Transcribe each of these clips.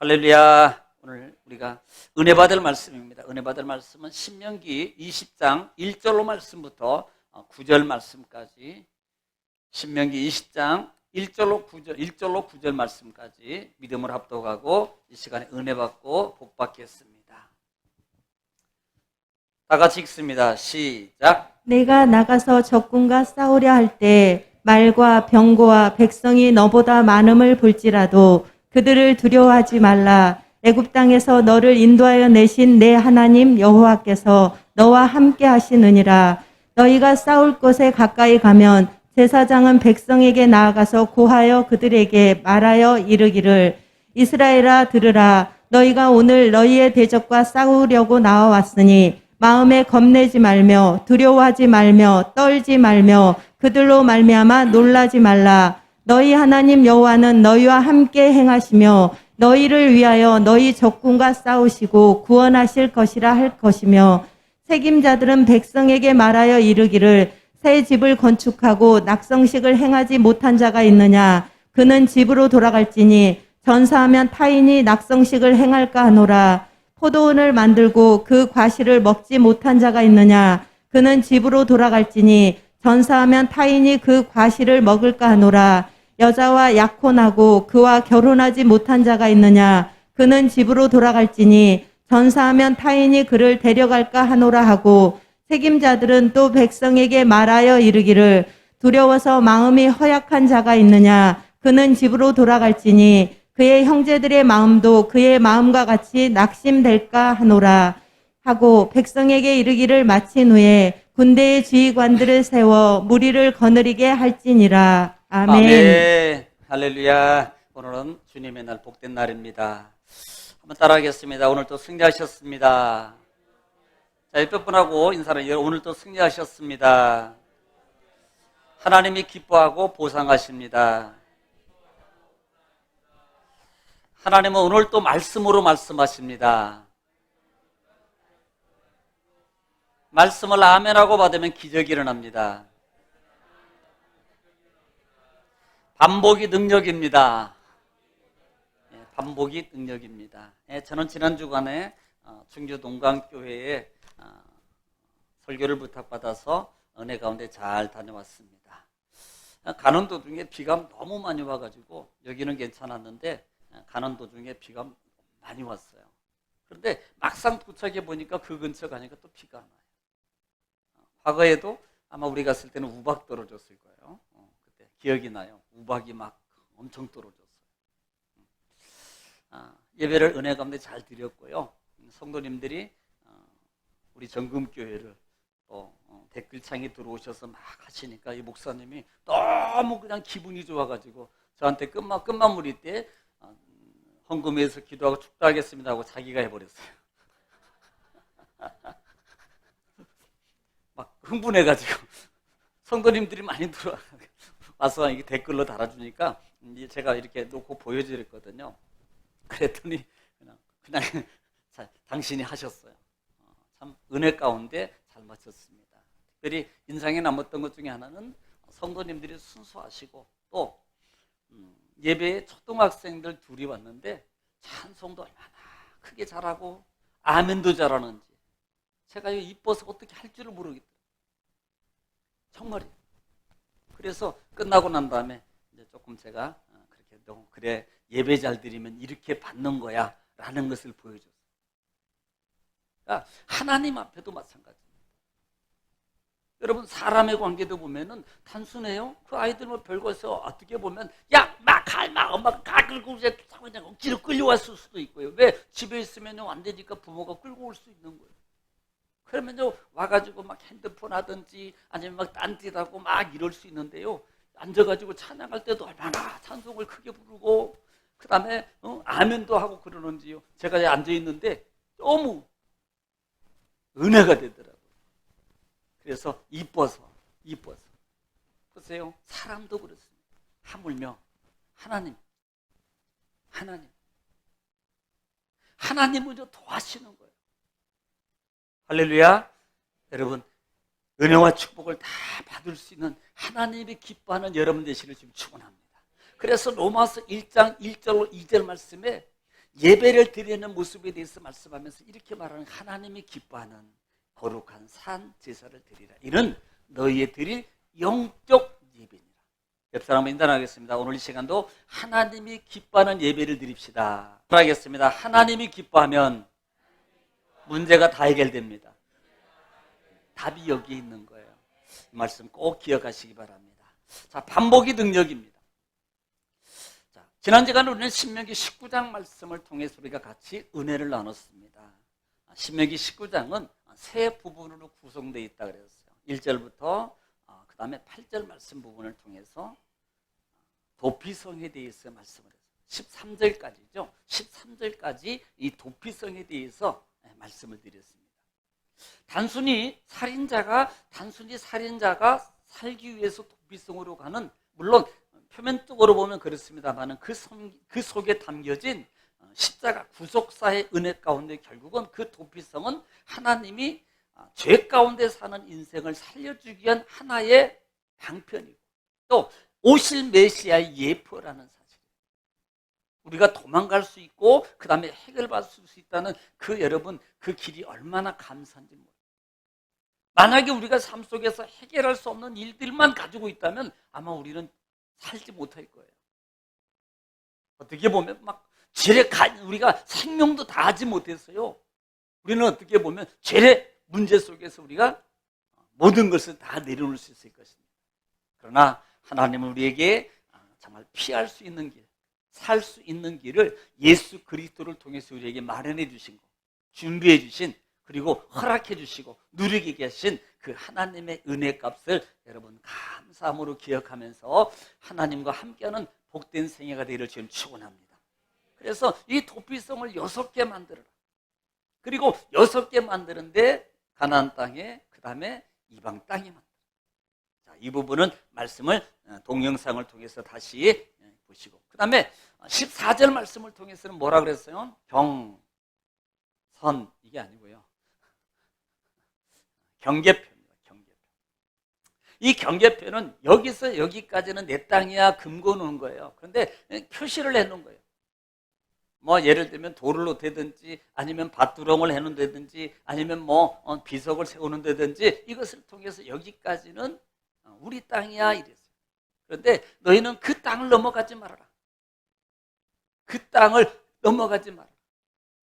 할렐루야. 오늘 우리가 은혜 받을 말씀입니다. 은혜 받을 말씀은 신명기 20장 1절로 말씀부터 9절 말씀까지, 신명기 20장 1절로 9절 말씀까지 믿음을 합독하고 이 시간에 은혜 받고 복 받겠습니다. 다 같이 읽습니다. 시작. 내가 나가서 적군과 싸우려 할 때 말과 병거와 백성이 너보다 많음을 볼지라도 그들을 두려워하지 말라. 애굽 땅에서 너를 인도하여 내신 내 하나님 여호와께서 너와 함께 하시느니라. 너희가 싸울 곳에 가까이 가면 제사장은 백성에게 나아가서 고하여 그들에게 말하여 이르기를, 이스라엘아 들으라. 너희가 오늘 너희의 대적과 싸우려고 나와왔으니 마음에 겁내지 말며 두려워하지 말며 떨지 말며 그들로 말미암아 놀라지 말라. 너희 하나님 여호와는 너희와 함께 행하시며 너희를 위하여 너희 적군과 싸우시고 구원하실 것이라 할 것이며, 책임자들은 백성에게 말하여 이르기를, 새 집을 건축하고 낙성식을 행하지 못한 자가 있느냐? 그는 집으로 돌아갈지니 전사하면 타인이 낙성식을 행할까 하노라. 포도원을 만들고 그 과실을 먹지 못한 자가 있느냐? 그는 집으로 돌아갈지니 전사하면 타인이 그 과실을 먹을까 하노라. 여자와 약혼하고 그와 결혼하지 못한 자가 있느냐? 그는 집으로 돌아갈지니 전사하면 타인이 그를 데려갈까 하노라 하고, 책임자들은 또 백성에게 말하여 이르기를, 두려워서 마음이 허약한 자가 있느냐? 그는 집으로 돌아갈지니 그의 형제들의 마음도 그의 마음과 같이 낙심될까 하노라 하고, 백성에게 이르기를 마친 후에 군대의 지휘관들을 세워 무리를 거느리게 할지니라. 아멘. 아멘. 할렐루야. 오늘은 주님의 날, 복된 날입니다. 한번 따라하겠습니다. 오늘도 승리하셨습니다. 자, 옆에 분하고 인사를 해요. 오늘도 승리하셨습니다. 하나님이 기뻐하고 보상하십니다. 하나님은 오늘 또 말씀으로 말씀하십니다. 말씀을 아멘하고 받으면 기적이 일어납니다. 반복이 능력입니다. 반복이 능력입니다. 저는 지난 주간에 충주 동강교회에 설교를 부탁받아서 은혜 가운데 잘 다녀왔습니다. 가는 도중에 비가 너무 많이 와가지고 여기는 괜찮았는데 가는 도중에 비가 많이 왔어요. 그런데 막상 도착해 보니까 그 근처 가니까 또 비가 안 와요. 과거에도 아마 우리 갔을 때는 우박 떨어졌을 거예요. 그때 기억이 나요. 우박이 막 엄청 떨어졌어요. 예배를 은혜 가운데 잘 드렸고요. 성도님들이 우리 정금교회를 또 댓글창에 들어오셔서 막 하시니까 이 목사님이 너무 그냥 기분이 좋아가지고 저한테 끝마무리 때 헌금해서 기도하고 축도하겠습니다 하고 자기가 해버렸어요. 막 흥분해가지고 성도님들이 많이 들어와서 이게 댓글로 달아주니까 제가 이렇게 놓고 보여드렸거든요. 그랬더니 그냥 당신이 하셨어요. 참 은혜 가운데 잘 마쳤습니다. 특별히 인상에 남았던 것 중에 하나는 성도님들이 순수하시고 또 예배에 초등학생들 둘이 왔는데 찬송도 얼마나 크게 잘하고 아멘도 잘하는지 제가 이뻐서 어떻게 할 줄을 모르겠더라고요. 정말이에요. 그래서 끝나고 난 다음에 이제 조금 제가 그렇게 그래 예배 잘 드리면 이렇게 받는 거야 라는 것을 보여줬어요. 그러니까 하나님 앞에도 마찬가지입니다. 여러분 사람의 관계도 보면은 단순해요. 그 아이들 뭐 별거에서 어떻게 보면 엄마가 가 끌고 그냥 억지로 끌려왔을 수도 있고요. 왜? 집에 있으면 안 되니까 부모가 끌고 올 수 있는 거예요. 그러면 와가지고 막 핸드폰 하든지 아니면 막 딴짓하고 막 이럴 수 있는데요. 앉아가지고 찬양할 때도 얼마나 찬송을 크게 부르고 그 다음에 아멘도 하고 그러는지요. 제가 앉아있는데 너무 은혜가 되더라고요. 그래서 이뻐서 보세요. 사람도 그렇습니다. 하물며 하나님은 더 하시는 거예요. 할렐루야. 여러분 은혜와 축복을 다 받을 수 있는 하나님이 기뻐하는 여러분 되시기를 지금 축원합니다. 그래서 로마서 1장 1절로 2절 말씀에 예배를 드리는 모습에 대해서 말씀하면서 이렇게 말하는, 하나님이 기뻐하는 거룩한 산 제사를 드리라. 이는 너희의 드릴 영적 예배니라. 옆 사람을 인단하겠습니다. 오늘 이 시간도 하나님이 기뻐하는 예배를 드립시다. 하겠습니다. 하나님이 기뻐하면 문제가 다 해결됩니다. 답이 여기 있는 거예요. 이 말씀 꼭 기억하시기 바랍니다. 자, 반복이 능력입니다. 자, 지난 시간에 우리는 신명기 19장 말씀을 통해서 우리가 같이 은혜를 나눴습니다. 신명기 19장은 세 부분으로 구성되어 있다 그랬어요. 1절부터 그 다음에 8절 말씀 부분을 통해서 도피성에 대해서 말씀을 했어요. 13절까지죠. 13절까지 이 도피성에 대해서 말씀을 드렸습니다. 단순히 살인자가 살기 위해서 도피성으로 가는, 물론 표면적으로 보면 그렇습니다만 그 속에 담겨진 십자가 구속사의 은혜 가운데 결국은 그 도피성은 하나님이 죄 가운데 사는 인생을 살려주기 위한 하나의 방편이고, 또 오실 메시아의 예표라는 사실. 우리가 도망갈 수 있고 그 다음에 해결받을 수 있다는 여러분 그 길이 얼마나 감사한지 모르겠어요. 만약에 우리가 삶 속에서 해결할 수 없는 일들만 가지고 있다면 아마 우리는 살지 못할 거예요. 어떻게 보면 우리가 생명도 다 하지 못했어요. 우리는 어떻게 보면 죄의 문제 속에서 우리가 모든 것을 다 내려놓을 수 있을 것입니다. 그러나 하나님은 우리에게 정말 피할 수 있는 길, 살 수 있는 길을 예수 그리스도를 통해서 우리에게 마련해 주신 것, 준비해 주신, 그리고 허락해 주시고 누리게 하신 그 하나님의 은혜 값을 여러분 감사함으로 기억하면서 하나님과 함께하는 복된 생애가 되기를 지금 축원합니다. 그래서 이 도피성을 6개 만들어라. 그리고 6개 만드는데 가나안 땅에, 그 다음에 이방 땅에 만들어라. 자, 이 부분은 말씀을 동영상을 통해서 다시 보시고, 그 다음에 14절 말씀을 통해서는 뭐라 그랬어요? 선, 이게 아니고요. 경계표입니다. 경계표. 이 경계표는 여기서 여기까지는 내 땅이야 금고놓은 거예요. 그런데 표시를 해놓은 거예요. 뭐 예를 들면 돌을 놓다든지 아니면 밭두렁을 해놓는다든지 아니면 비석을 세우는다든지 이것을 통해서 여기까지는 우리 땅이야 이랬어요. 그런데 너희는 그 땅을 넘어가지 말아라. 그 땅을 넘어가지 말아라.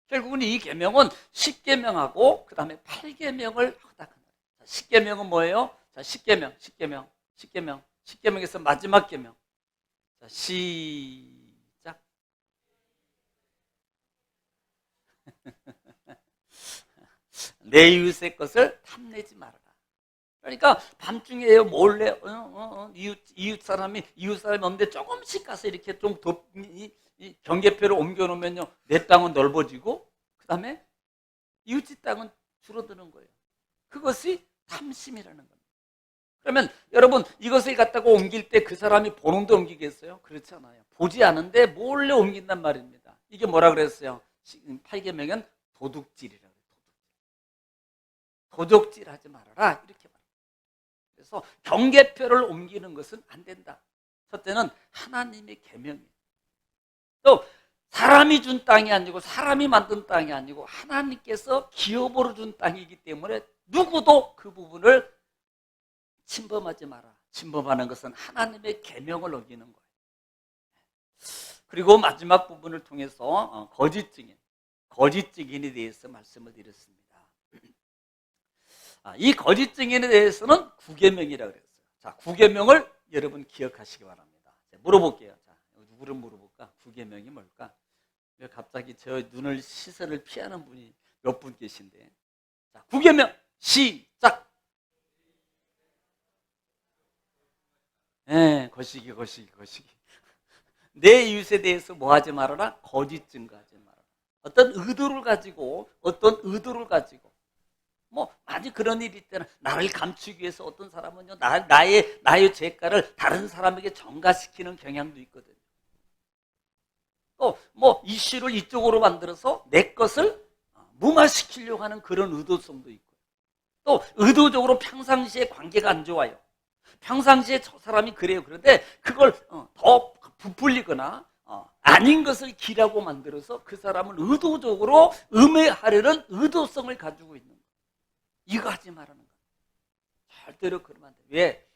결국은 이 계명은 10계명하고 그 다음에 8계명을 허락한다. 10계명은 뭐예요? 자, 10계명에서 마지막 계명. 자, 시작. 내 이웃의 것을 탐내지 말아라. 그러니까 밤중에요 몰래 이웃 사람이 없는데 조금씩 가서 이렇게 좀 이 경계표를 옮겨놓으면요 내 땅은 넓어지고 그 다음에 이웃집 땅은 줄어드는 거예요. 그것이 탐심이라는 겁니다. 그러면 여러분 이것을 갖다가 옮길 때 그 사람이 보는데 옮기겠어요? 그렇지 않아요. 보지 않은데 몰래 옮긴단 말입니다. 이게 뭐라 그랬어요? 8계명은 도둑질이라고 해요. 도둑질하지 말아라 이렇게 말합니다. 그래서 경계표를 옮기는 것은 안 된다. 첫째는 하나님의 계명이에요. 또 사람이 준 땅이 아니고 사람이 만든 땅이 아니고 하나님께서 기업으로 준 땅이기 때문에 누구도 그 부분을 침범하지 마라. 침범하는 것은 하나님의 계명을 어기는 거예요. 그리고 마지막 부분을 통해서 거짓 증인에 대해서 말씀을 드렸습니다. 이 거짓 증인에 대해서는 9계명이라고 그랬어요. 자, 9계명을 여러분 기억하시기 바랍니다. 물어볼게요. 자, 누구를 물어볼까? 9계명이 뭘까? 왜 갑자기 저 시선을 피하는 분이 몇 분 계신데? 자, 9계명 시작. 거시기. 내 이웃에 대해서 뭐 하지 말아라? 거짓 증거하지 말아라. 어떤 의도를 가지고 많이 그런 일이 있잖아. 나를 감추기 위해서 어떤 사람은요, 나의 죄가를 다른 사람에게 전가시키는 경향도 있거든요. 또, 이슈를 이쪽으로 만들어서 내 것을 무마시키려고 하는 그런 의도성도 있고, 또, 의도적으로 평상시에 관계가 안 좋아요. 평상시에 저 사람이 그래요. 그런데 그걸 더 부풀리거나 아닌 것을 기라고 만들어서 그 사람을 의도적으로 음해하려는 의도성을 가지고 있는 거예요. 이거 하지 말라는 거예요. 절대로 그러면 안 돼요. 왜?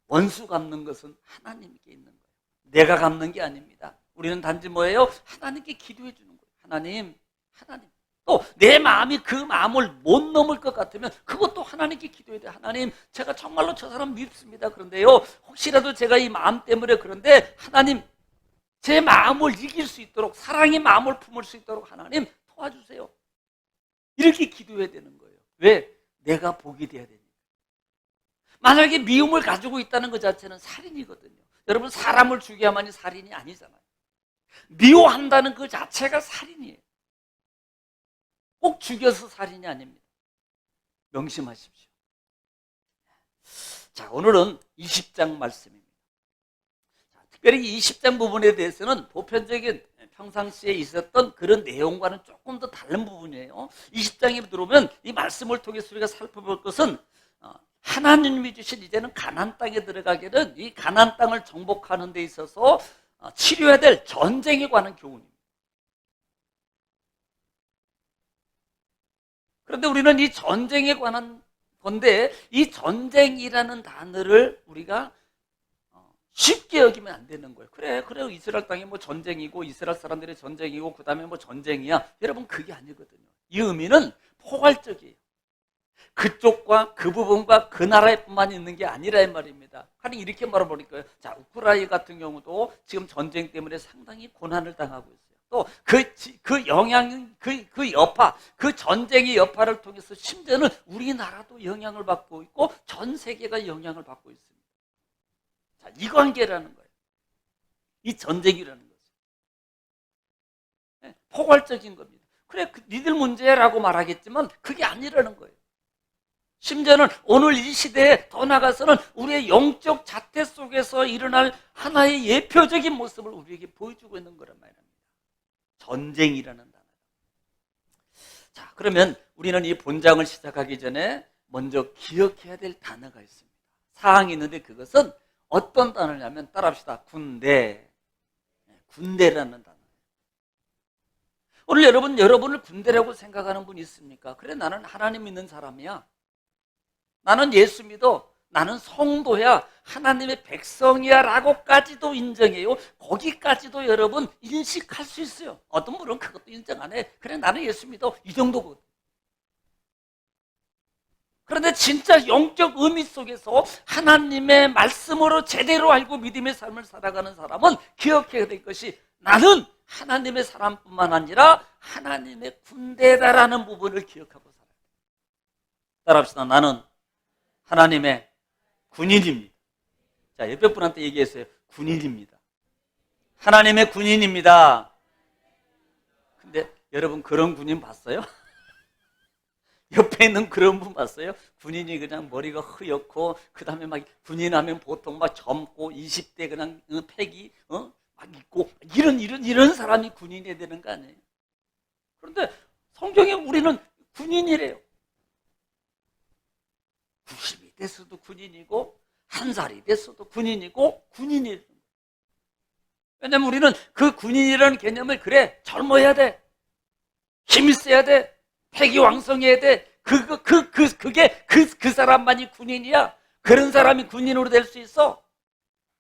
원수 갚는 것은 하나님께 있는 거예요. 내가 갚는 게 아닙니다. 우리는 단지 뭐예요? 하나님께 기도해 주는 거예요. 하나님. 또 내 마음이 그 마음을 못 넘을 것 같으면 그것도 하나님께 기도해야 돼요. 하나님, 제가 정말로 저 사람 밉습니다. 그런데요, 혹시라도 제가 이 마음 때문에 그런데 하나님, 제 마음을 이길 수 있도록, 사랑의 마음을 품을 수 있도록 하나님 도와주세요. 이렇게 기도해야 되는 거예요. 왜? 내가 복이 돼야 되니까. 만약에 미움을 가지고 있다는 것 자체는 살인이거든요. 여러분, 사람을 죽여야만이 살인이 아니잖아요. 미워한다는 그 자체가 살인이에요. 꼭 죽여서 살인이 아닙니다. 명심하십시오. 자, 오늘은 20장 말씀입니다. 자, 특별히 20장 부분에 대해서는 보편적인 평상시에 있었던 그런 내용과는 조금 더 다른 부분이에요. 20장에 들어오면 이 말씀을 통해서 우리가 살펴볼 것은 하나님이 주신 이제는 가나안 땅에 들어가게 된 이 가나안 땅을 정복하는 데 있어서 치료해야 될 전쟁에 관한 교훈입니다. 그런데 우리는 이 전쟁에 관한 건데 이 전쟁이라는 단어를 우리가 쉽게 여기면 안 되는 거예요. 그래 이스라엘 땅이 뭐 전쟁이고 이스라엘 사람들의 전쟁이고 그 다음에 뭐 전쟁이야. 여러분, 그게 아니거든요. 이 의미는 포괄적이에요. 그쪽과 그 부분과 그 나라에뿐만 있는 게 아니라 이 말입니다. 아니, 이렇게 말해보니까요. 자, 우크라이나 같은 경우도 지금 전쟁 때문에 상당히 고난을 당하고 있어요. 또 그 영향, 그 여파, 그 전쟁의 여파를 통해서 심지어는 우리나라도 영향을 받고 있고 전 세계가 영향을 받고 있습니다. 자, 이 관계라는 거예요. 이 전쟁이라는 거죠. 네, 포괄적인 겁니다. 그래, 니들 문제라고 말하겠지만 그게 아니라는 거예요. 심지어는 오늘 이 시대에 더 나아가서는 우리의 영적 자태 속에서 일어날 하나의 예표적인 모습을 우리에게 보여주고 있는 거란 말입니다. 전쟁이라는 단어. 자, 그러면 우리는 이 본장을 시작하기 전에 먼저 기억해야 될 단어가 있습니다. 사항이 있는데 그것은 어떤 단어냐면 따라합시다. 군대. 군대라는 단어. 오늘 여러분을 군대라고 생각하는 분이 있습니까? 그래, 나는 하나님 믿는 사람이야. 나는 예수 믿어. 나는 성도야. 하나님의 백성이야 라고까지도 인정해요. 거기까지도 여러분 인식할 수 있어요. 어떤 분은 그것도 인정 안 해. 그래, 나는 예수 믿어. 이 정도거든. 그런데 진짜 영적 의미 속에서 하나님의 말씀으로 제대로 알고 믿음의 삶을 살아가는 사람은 기억해야 될 것이 나는 하나님의 사람뿐만 아니라 하나님의 군대다라는 부분을 기억하고 살아요. 따라합시다. 나는 하나님의 군인입니다. 자, 옆에 분한테 얘기했어요. 군인입니다. 하나님의 군인입니다. 근데 여러분, 그런 군인 봤어요? 옆에 있는 그런 분 봤어요? 군인이 그냥 머리가 흐옇고 그 다음에 막 군인하면 보통 막 젊고 20대 그냥 패기 막 있고 이런 사람이 군인이 되는 거 아니에요? 그런데 성경에 우리는 군인이래요. 90이 됐어도 군인이고 1살이 됐어도 군인이고 군인이에요. 왜냐면 우리는 그 군인이라는 개념을 그래, 젊어야 돼, 힘이 세야 돼, 패기왕성해야 돼. 그게 그 사람만이 군인이야. 그런 사람이 군인으로 될 수 있어.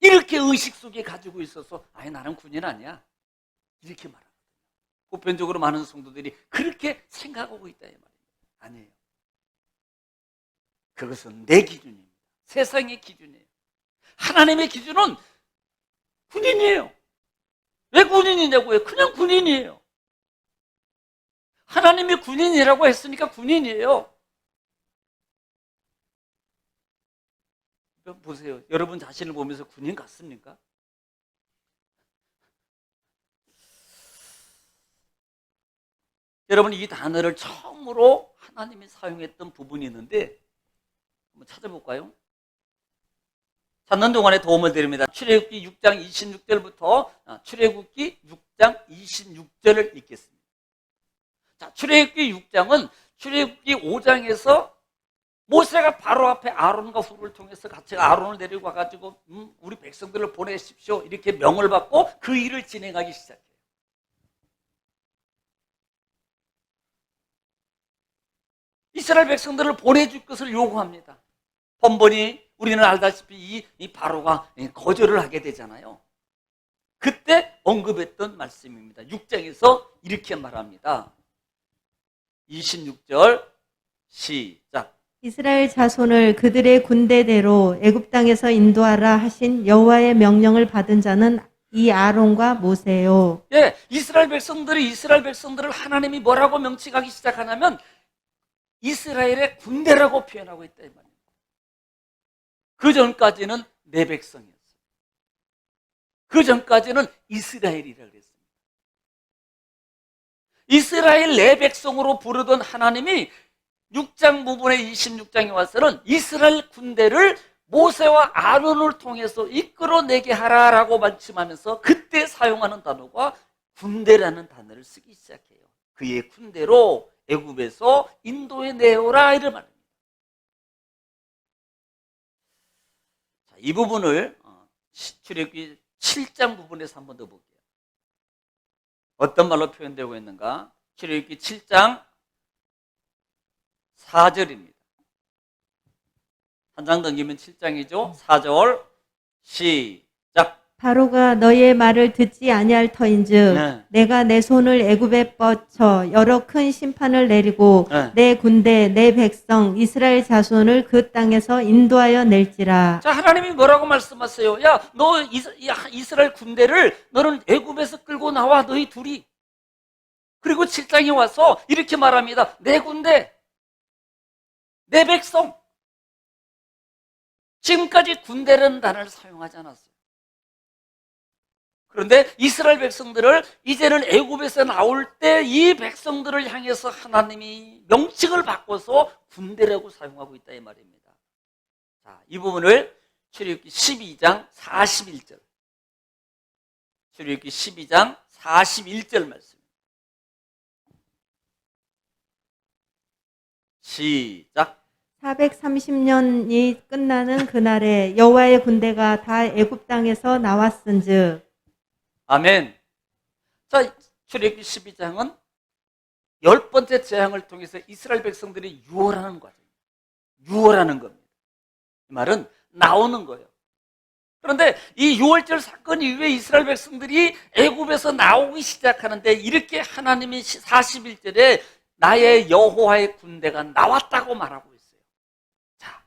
이렇게 의식 속에 가지고 있어서 아니, 나는 군인 아니야. 이렇게 말합니다. 보편적으로 많은 성도들이 그렇게 생각하고 있다 이 말이에요. 아니에요. 그것은 내 기준입니다. 세상의 기준이에요. 하나님의 기준은 군인이에요. 왜 군인이냐고요? 그냥 군인이에요. 하나님이 군인이라고 했으니까 군인이에요. 보세요. 여러분 자신을 보면서 군인 같습니까? 여러분, 이 단어를 처음으로 하나님이 사용했던 부분이 있는데 한번 찾아볼까요? 찾는 동안에 도움을 드립니다. 출애굽기 6장 26절부터 출애굽기 6장 26절을 읽겠습니다. 자, 출애굽기 6장은 출애굽기 5장에서 모세가 바로 앞에 아론과 훌을 통해서 같이 아론을 데리고 와가지고 우리 백성들을 보내십시오 이렇게 명을 받고 그 일을 진행하기 시작해요. 이스라엘 백성들을 보내줄 것을 요구합니다. 번번이 우리는 알다시피 이 바로가 거절을 하게 되잖아요. 그때 언급했던 말씀입니다. 6장에서 이렇게 말합니다. 26절 시작. 이스라엘 자손을 그들의 군대대로 애굽 땅에서 인도하라 하신 여호와의 명령을 받은 자는 이 아론과 모세요. 예, 이스라엘 백성들을 하나님이 뭐라고 명칭하기 시작하냐면 이스라엘의 군대라고 표현하고 있다 이 말입니다. 그 전까지는 내 백성이었어요. 그 전까지는 이스라엘이라고 그랬습니다. 이스라엘 내 백성으로 부르던 하나님이 6장 부분에 26장에 와서는 이스라엘 군대를 모세와 아론을 통해서 이끌어내게 하라라고 말씀하면서 그때 사용하는 단어가 군대라는 단어를 쓰기 시작해요. 그의 군대로 애굽에서 인도해내오라 이를 말합니다. 자, 이 부분을 출애굽기 7장 부분에서 한 번 더 볼게요. 어떤 말로 표현되고 있는가? 출애굽기 7장 4절입니다. 한 장 넘기면 7장이죠. 4절 시작. 바로가 너희의 말을 듣지 아니할 터인즉 네. 내가 내 손을 애굽에 뻗쳐 여러 큰 심판을 내리고 네. 내 군대 내 백성 이스라엘 자손을 그 땅에서 인도하여 낼지라. 자, 하나님이 뭐라고 말씀하세요? 야, 너 이스라엘 군대를 너는 애굽에서 끌고 나와 너희 둘이. 그리고 7장에 와서 이렇게 말합니다. 내 군대, 내 백성. 지금까지 군대라는 단어를 사용하지 않았어요. 그런데 이스라엘 백성들을 이제는 애굽에서 나올 때 이 백성들을 향해서 하나님이 명칭을 바꿔서 군대라고 사용하고 있다 이 말입니다. 자, 이 부분을 출애굽기 12장 41절. 출애굽기 12장 41절 말씀. 시작. 430년이 끝나는 그날에 여호와의 군대가 다 애굽 땅에서 나왔은즉. 아멘. 자, 출애굽기 12장은 10번째 재앙을 통해서 이스라엘 백성들이 유월하는 과정입니다. 유월하는 겁니다. 이 말은 나오는 거예요. 그런데 이 유월절 사건 이후에 이스라엘 백성들이 애굽에서 나오기 시작하는데 이렇게 하나님이 41절에 나의 여호와의 군대가 나왔다고 말하고 있어요. 자,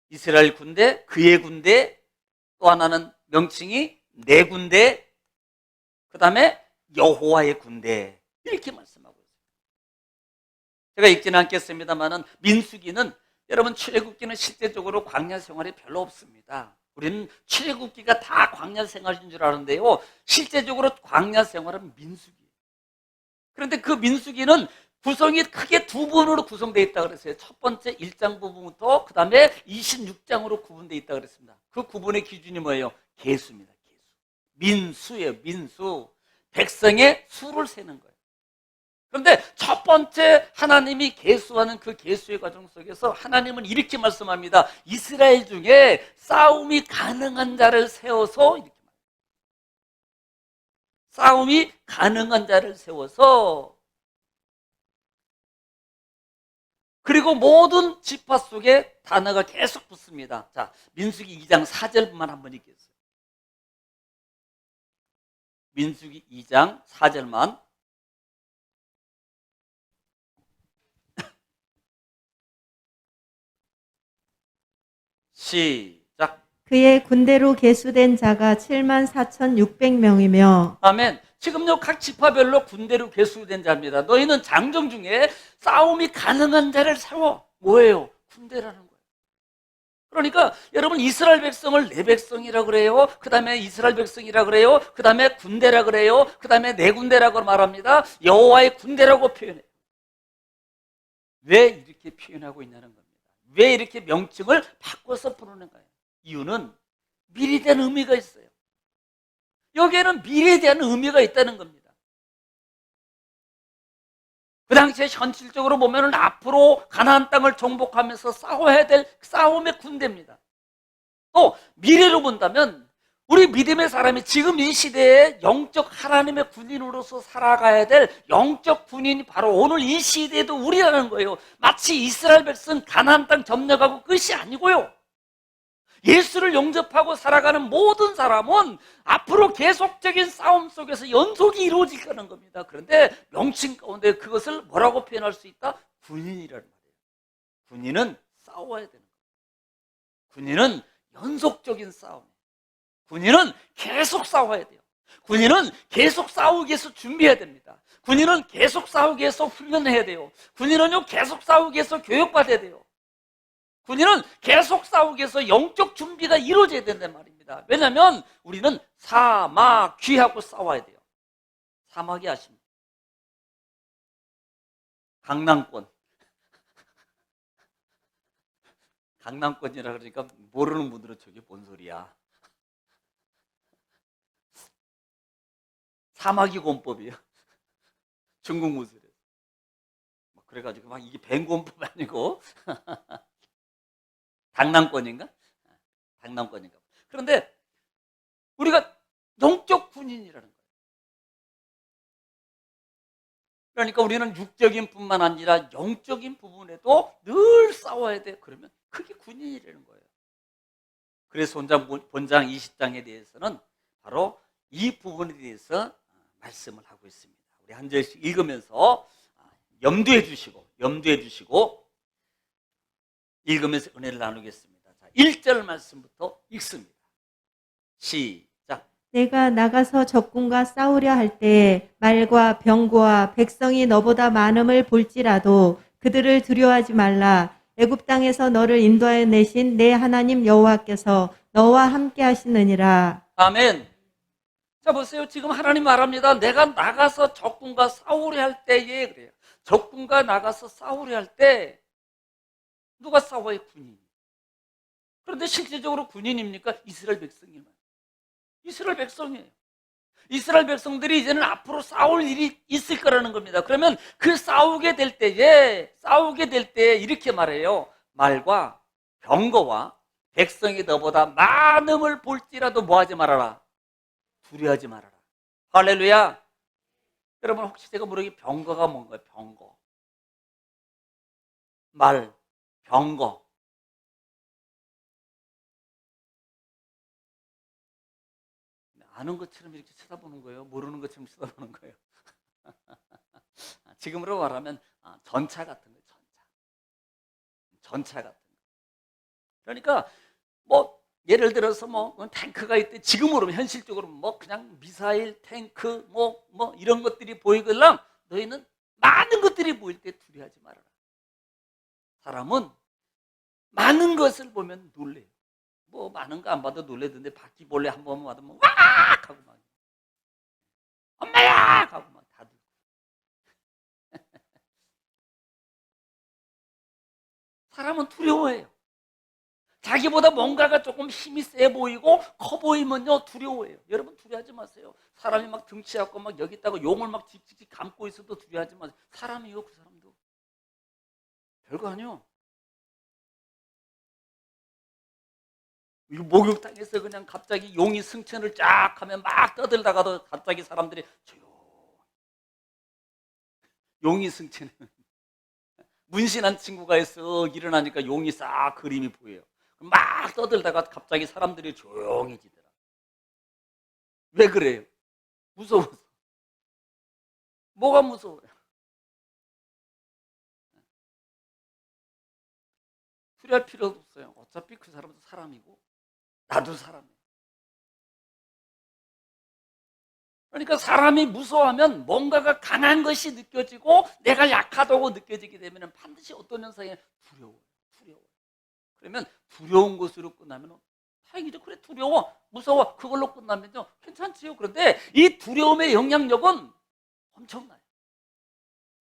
이스라엘 군대, 그의 군대, 또 하나는 명칭이 내 군대, 그 다음에 여호와의 군대 이렇게 말씀하고 있어요. 제가 읽지는 않겠습니다만은 민수기는 여러분 출애굽기는 실제적으로 광야 생활이 별로 없습니다. 우리는 출애굽기가 다 광야 생활인 줄 아는데요. 실제적으로 광야 생활은 민수기예요. 그런데 그 민수기는 구성이 크게 두 부분으로 구성되어 있다고 그랬어요. 첫 번째 1장 부분부터 그 다음에 26장으로 구분되어 있다고 그랬습니다. 그 구분의 기준이 뭐예요? 계수입니다. 계수. 민수예요. 민수. 백성의 수를 세는 거예요. 그런데 첫 번째 하나님이 계수하는 그 계수의 과정 속에서 하나님은 이렇게 말씀합니다. 이스라엘 중에 싸움이 가능한 자를 세워서 이렇게 말합니다. 싸움이 가능한 자를 세워서 그리고 모든 지파 속에 단어가 계속 붙습니다. 자, 민수기 2장 4절만 한번 읽겠어요. 민수기 2장 4절만. 시작. 그의 군대로 계수된 자가 74,600명이며 아멘. 지금요 각 지파별로 군대로 계수된 자입니다. 너희는 장정 중에 싸움이 가능한 자를 세워. 뭐예요? 군대라는 거예요. 그러니까 여러분 이스라엘 백성을 내 백성이라 그래요. 그 다음에 이스라엘 백성이라 그래요. 그 다음에 군대라 그래요. 그 다음에 내 군대라고 말합니다. 여호와의 군대라고 표현해요. 왜 이렇게 표현하고 있냐는 겁니다. 왜 이렇게 명칭을 바꿔서 부르는 거예요? 이유는 미래에 대한 의미가 있어요. 여기에는 미래에 대한 의미가 있다는 겁니다. 그 당시에 현실적으로 보면은 앞으로 가나안 땅을 정복하면서 싸워야 될 싸움의 군대입니다. 또 미래로 본다면 우리 믿음의 사람이 지금 이 시대에 영적 하나님의 군인으로서 살아가야 될 영적 군인이 바로 오늘 이 시대에도 우리라는 거예요. 마치 이스라엘 백성 가나안 땅 점령하고 끝이 아니고요. 예수를 영접하고 살아가는 모든 사람은 앞으로 계속적인 싸움 속에서 연속이 이루어질 거는 겁니다. 그런데 명칭 가운데 그것을 뭐라고 표현할 수 있다? 군인이라는 말이에요. 군인은 싸워야 되는 거예요. 군인은 연속적인 싸움. 군인은 계속 싸워야 돼요. 군인은 계속 싸우기 위해서 준비해야 됩니다. 군인은 계속 싸우기 위해서 훈련해야 돼요. 군인은요 계속 싸우기 위해서 교육받아야 돼요. 군인은 계속 싸우기 위해서 영적 준비가 이루어져야 된단 말입니다. 왜냐하면 우리는 사막 귀하고 싸워야 돼요. 사막이 아십니까? 강남권. 강남권이라 그러니까 모르는 분들은 저게 뭔 소리야. 사마귀 권법이에요. 중국 무술에. 그래가지고 막 이게 뱅권법 아니고 당남권인가? 당남권인가? 그런데 우리가 영적 군인이라는 거예요. 그러니까 우리는 육적인 뿐만 아니라 영적인 부분에도 늘 싸워야 돼. 그러면 그게 군인이라는 거예요. 그래서 본장 20장에 대해서는 바로 이 부분에 대해서 말씀을 하고 있습니다. 우리 한 절씩 읽으면서 염두해 주시고 읽으면서 은혜를 나누겠습니다. 자, 1절 말씀부터 읽습니다. 시작. 내가 나가서 적군과 싸우려 할 때 말과 병거와 백성이 너보다 많음을 볼지라도 그들을 두려워하지 말라. 애굽 땅에서 너를 인도하여 내신 내 하나님 여호와께서 너와 함께 하시느니라. 아멘. 자, 보세요. 지금 하나님 말합니다. 내가 나가서 적군과 싸우려 할 때에 그래요. 적군과 나가서 싸우려 할 때 누가 싸워요? 군인. 그런데 실질적으로 군인입니까? 이스라엘 백성이에요. 이스라엘 백성이에요. 이스라엘 백성들이 이제는 앞으로 싸울 일이 있을 거라는 겁니다. 그러면 그 싸우게 될 때에 이렇게 말해요. 말과 병거와 백성이 너보다 많음을 볼지라도 뭐하지 말아라. 두려워하지 말아라. 할렐루야. 여러분 혹시 제가 모르게 병거가 뭔가요? 병거. 말, 병거. 아는 것처럼 이렇게 쳐다보는 거예요? 모르는 것처럼 쳐다보는 거예요? 지금으로 말하면 전차 같은 거예요. 전차 같은 거. 그러니까 뭐 예를 들어서 뭐 탱크가 있대. 지금으로 현실적으로 뭐 그냥 미사일, 탱크 뭐 이런 것들이 보이걸랑 너희는 많은 것들이 보일 때 두려워하지 말아라. 사람은 많은 것을 보면 놀래요. 뭐 많은 거 안 봐도 놀래던데 바퀴벌레 한 번만 받으면 와 하고 막 엄마야 하고 막 다들. 사람은 두려워해요. 자기보다 뭔가가 조금 힘이 세 보이고 커 보이면요 두려워해요. 여러분 두려워하지 마세요. 사람이 막 등치하고 막 여기 있다가 용을 막 직직 감고 있어도 두려워하지 마세요. 사람이요, 그 사람도 별거 아니요. 이 목욕탕에서 그냥 갑자기 용이 승천을 쫙 하면 막 떠들다가도 갑자기 사람들이 조용. 용이 승천은 문신한 친구가 있어 일어나니까 용이 싹 그림이 보여요. 막 떠들다가 갑자기 사람들이 조용해지더라. 왜 그래요? 무서워서. 뭐가 무서워요? 두려할 필요도 없어요. 어차피 그 사람도 사람이고 나도 사람이에요. 그러니까 사람이 무서워하면 뭔가가 강한 것이 느껴지고 내가 약하다고 느껴지게 되면 반드시 어떤 현상에 두려워요. 그러면 두려운 것으로 끝나면 다행이죠. 그래 두려워, 무서워 그걸로 끝나면요 괜찮지요. 그런데 이 두려움의 영향력은 엄청나요.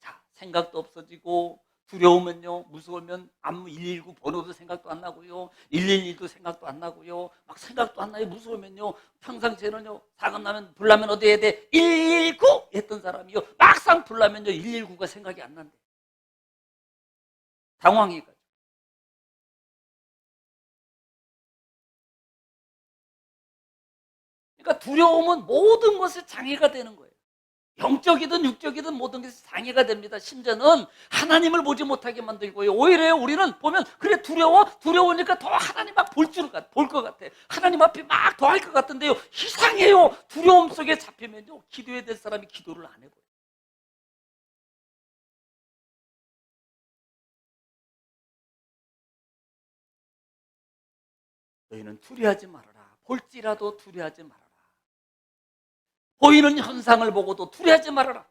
자, 생각도 없어지고 두려우면요, 무서우면 아무 119 번호도 생각도 안 나고요, 112도 생각도 안 나고요, 막 생각도 안 나요. 무서우면요, 평상시에는요, 사고 나면 불나면 어디 해야 돼? 119 했던 사람이요, 막상 불나면요 119가 생각이 안 난대. 당황해가지고. 그러니까 두려움은 모든 것에 장애가 되는 거예요. 영적이든 육적이든 모든 것이 장애가 됩니다. 심지어는 하나님을 보지 못하게 만들고요. 오히려 우리는 보면 그래 두려우니까 더 하나님 막 볼 것 같아. 하나님 앞에 막 더 할 것 같은데요. 이상해요. 두려움 속에 잡히면요, 기도해야 될 사람이 기도를 안 해버려요. 너희는 두려워하지 말아라. 볼지라도 두려워하지 말아라. 보이는 현상을 보고도 두려워하지 말아라.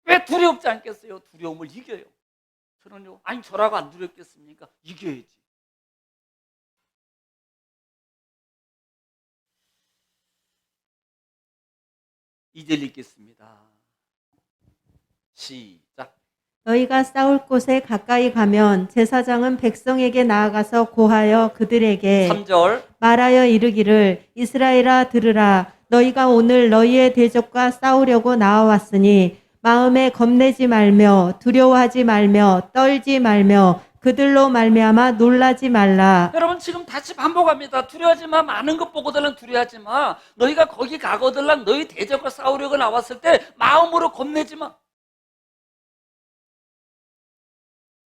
왜 두렵지 않겠어요? 두려움을 이겨요. 저는요, 아니 저라고 안 두렵겠습니까? 이겨야지. 이제 읽겠습니다. 시작. 너희가 싸울 곳에 가까이 가면 제사장은 백성에게 나아가서 고하여 그들에게 3절. 말하여 이르기를 이스라엘아 들으라 너희가 오늘 너희의 대적과 싸우려고 나와왔으니 마음에 겁내지 말며 두려워하지 말며 떨지 말며 그들로 말미암아 놀라지 말라. 여러분 지금 다시 반복합니다. 두려워하지 마. 많은 것 보고들랑 두려워하지 마. 너희가 거기 가거들랑 너희 대적과 싸우려고 나왔을 때 마음으로 겁내지 마.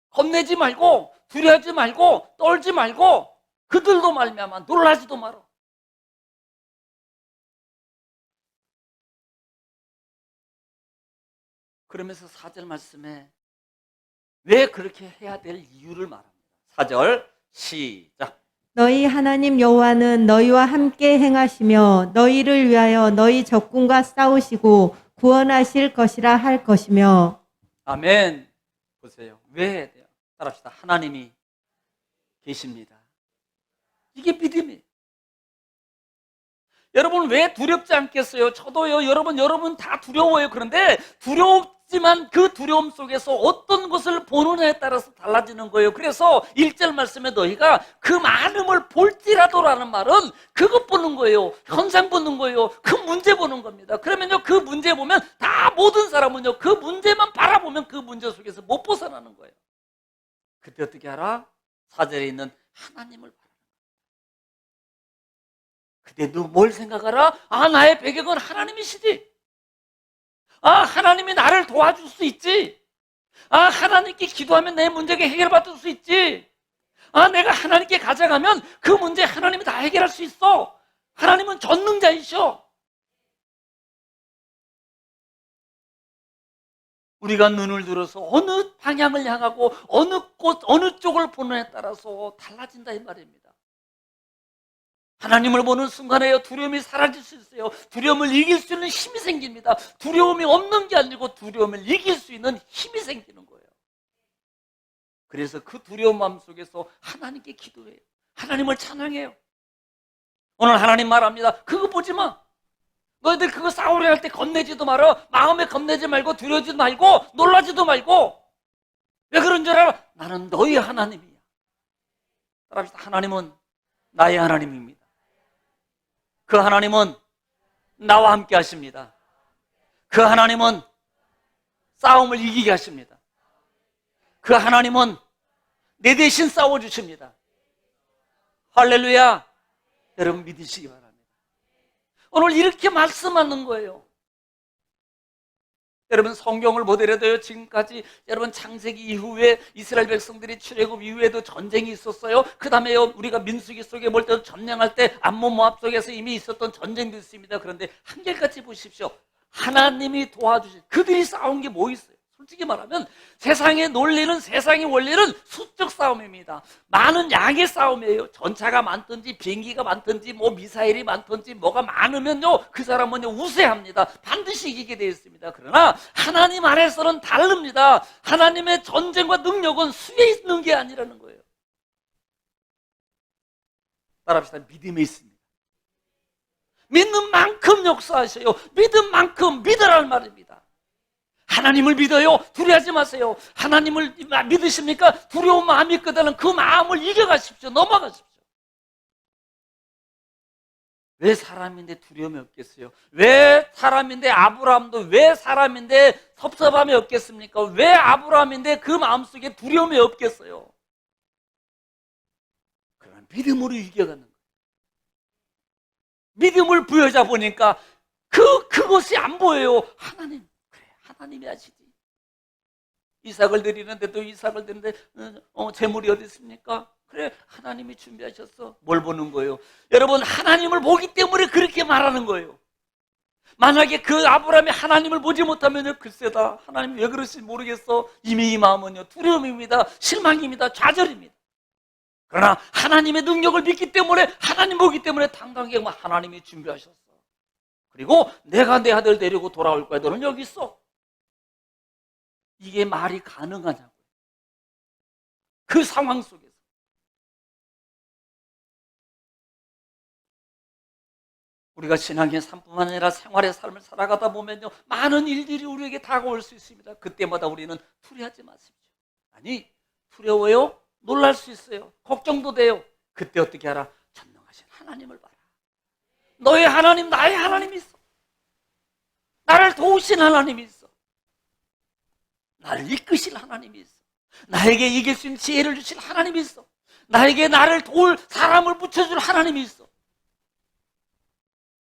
겁내지 말고 두려워하지 말고 떨지 말고 그들도 말미암아 놀라지도 마라. 그러면서 4절 말씀에 왜 그렇게 해야 될 이유를 말합니다. 4절 시작. 너희 하나님 여호와는 너희와 함께 행하시며 너희를 위하여 너희 적군과 싸우시고 구원하실 것이라 할 것이며. 아멘. 보세요. 왜 해야 돼요? 따라합시다. 하나님이 계십니다. 이게 믿음이에요. 여러분 왜 두렵지 않겠어요? 저도요. 여러분 다 두려워요. 그런데 두렵지만 그 두려움 속에서 어떤 것을 보느냐에 따라서 달라지는 거예요. 그래서 1절 말씀에 너희가 그 많음을 볼지라도라는 말은 그것 보는 거예요. 현상 보는 거예요. 그 문제 보는 겁니다. 그러면요, 그 문제 보면 다 모든 사람은요, 그 문제만 바라보면 그 문제 속에서 못 벗어나는 거예요. 그때 어떻게 알아? 4절에 있는 하나님을 바라는 거예요. 그때 너 뭘 생각하라? 아, 나의 배경은 하나님이시지. 아, 하나님이 나를 도와줄 수 있지. 아, 하나님께 기도하면 내 문제가 해결받을 수 있지. 아, 내가 하나님께 가져가면 그 문제 하나님이 다 해결할 수 있어. 하나님은 전능자이셔. 우리가 눈을 들어서 어느 방향을 향하고 어느 곳, 어느 쪽을 보느냐에 따라서 달라진다 이 말입니다. 하나님을 보는 순간에요, 두려움이 사라질 수 있어요. 두려움을 이길 수 있는 힘이 생깁니다. 두려움이 없는 게 아니고 두려움을 이길 수 있는 힘이 생기는 거예요. 그래서 그 두려운 마음 속에서 하나님께 기도해요. 하나님을 찬양해요. 오늘 하나님 말합니다. 그거 보지 마. 너희들 그거 싸우려 할 때 겁내지도 말아. 마음에 겁내지 말고 두려워지도 말고 놀라지도 말고. 왜 그런 줄 알아? 나는 너희 하나님이야. 따라합시다. 하나님은 나의 하나님입니다. 그 하나님은 나와 함께 하십니다. 그 하나님은 싸움을 이기게 하십니다. 그 하나님은 내 대신 싸워주십니다. 할렐루야. 여러분 믿으시기 바랍니다. 오늘 이렇게 말씀하는 거예요. 여러분 성경을 보더라도요, 지금까지 여러분 창세기 이후에 이스라엘 백성들이 출애굽 이후에도 전쟁이 있었어요. 그 다음에요, 우리가 민수기 속에 볼 때 점령할 때 암몬 모압 속에서 이미 있었던 전쟁도 있습니다. 그런데 한결같이 보십시오. 하나님이 도와주신, 그들이 싸운 게 뭐 있어요? 솔직히 말하면 세상의 논리는, 세상의 원리는 수적 싸움입니다. 많은 양의 싸움이에요. 전차가 많든지 비행기가 많든지 뭐 미사일이 많든지 뭐가 많으면요, 그 사람은요 우세합니다. 반드시 이기게 되어 있습니다. 그러나 하나님 안에서는 다릅니다. 하나님의 전쟁과 능력은 수에 있는 게 아니라는 거예요. 따라합시다. 믿음에 있습니다. 믿는 만큼 역사하셔요. 믿은 만큼 믿으라는 말입니다. 하나님을 믿어요. 두려워하지 마세요. 하나님을 믿으십니까? 두려운 마음이 있거든. 그 마음을 이겨가십시오. 넘어가십시오. 왜 사람인데 두려움이 없겠어요? 왜 사람인데 아브라함도 왜 사람인데 섭섭함이 없겠습니까? 왜 아브라함인데 그 마음속에 두려움이 없겠어요? 그러나 믿음으로 이겨가는 거예요. 믿음을 부여잡으니까 그것이 안 보여요. 하나님, 그래, 하나님이 하시지. 이삭을 드리는데 또 이삭을 드리는데 재물이 어디 있습니까? 그래, 하나님이 준비하셨어. 뭘 보는 거예요? 여러분, 하나님을 보기 때문에 그렇게 말하는 거예요. 만약에 그 아브라함이 하나님을 보지 못하면 글쎄다, 하나님 왜 그러실지 모르겠어. 이미 이 마음은요, 두려움입니다, 실망입니다, 좌절입니다. 그러나 하나님의 능력을 믿기 때문에, 하나님 보기 때문에 당당하게 하나님이 준비하셨어. 그리고 내가 내 아들 데리고 돌아올 거야. 너는 여기 있어. 이게 말이 가능하냐고요. 그 상황 속에서. 우리가 신앙의 삶뿐만 아니라 생활의 삶을 살아가다 보면요, 많은 일들이 우리에게 다가올 수 있습니다. 그때마다 우리는 두려워하지 마십시오. 아니, 두려워요? 놀랄 수 있어요. 걱정도 돼요. 그때 어떻게 하라? 전능하신 하나님을 봐라. 너의 하나님, 나의 하나님이 있어. 나를 도우신 하나님이 있어. 나를 이끄실 하나님이 있어. 나에게 이길 수 있는 지혜를 주실 하나님이 있어. 나에게 나를 도울 사람을 붙여줄 하나님이 있어.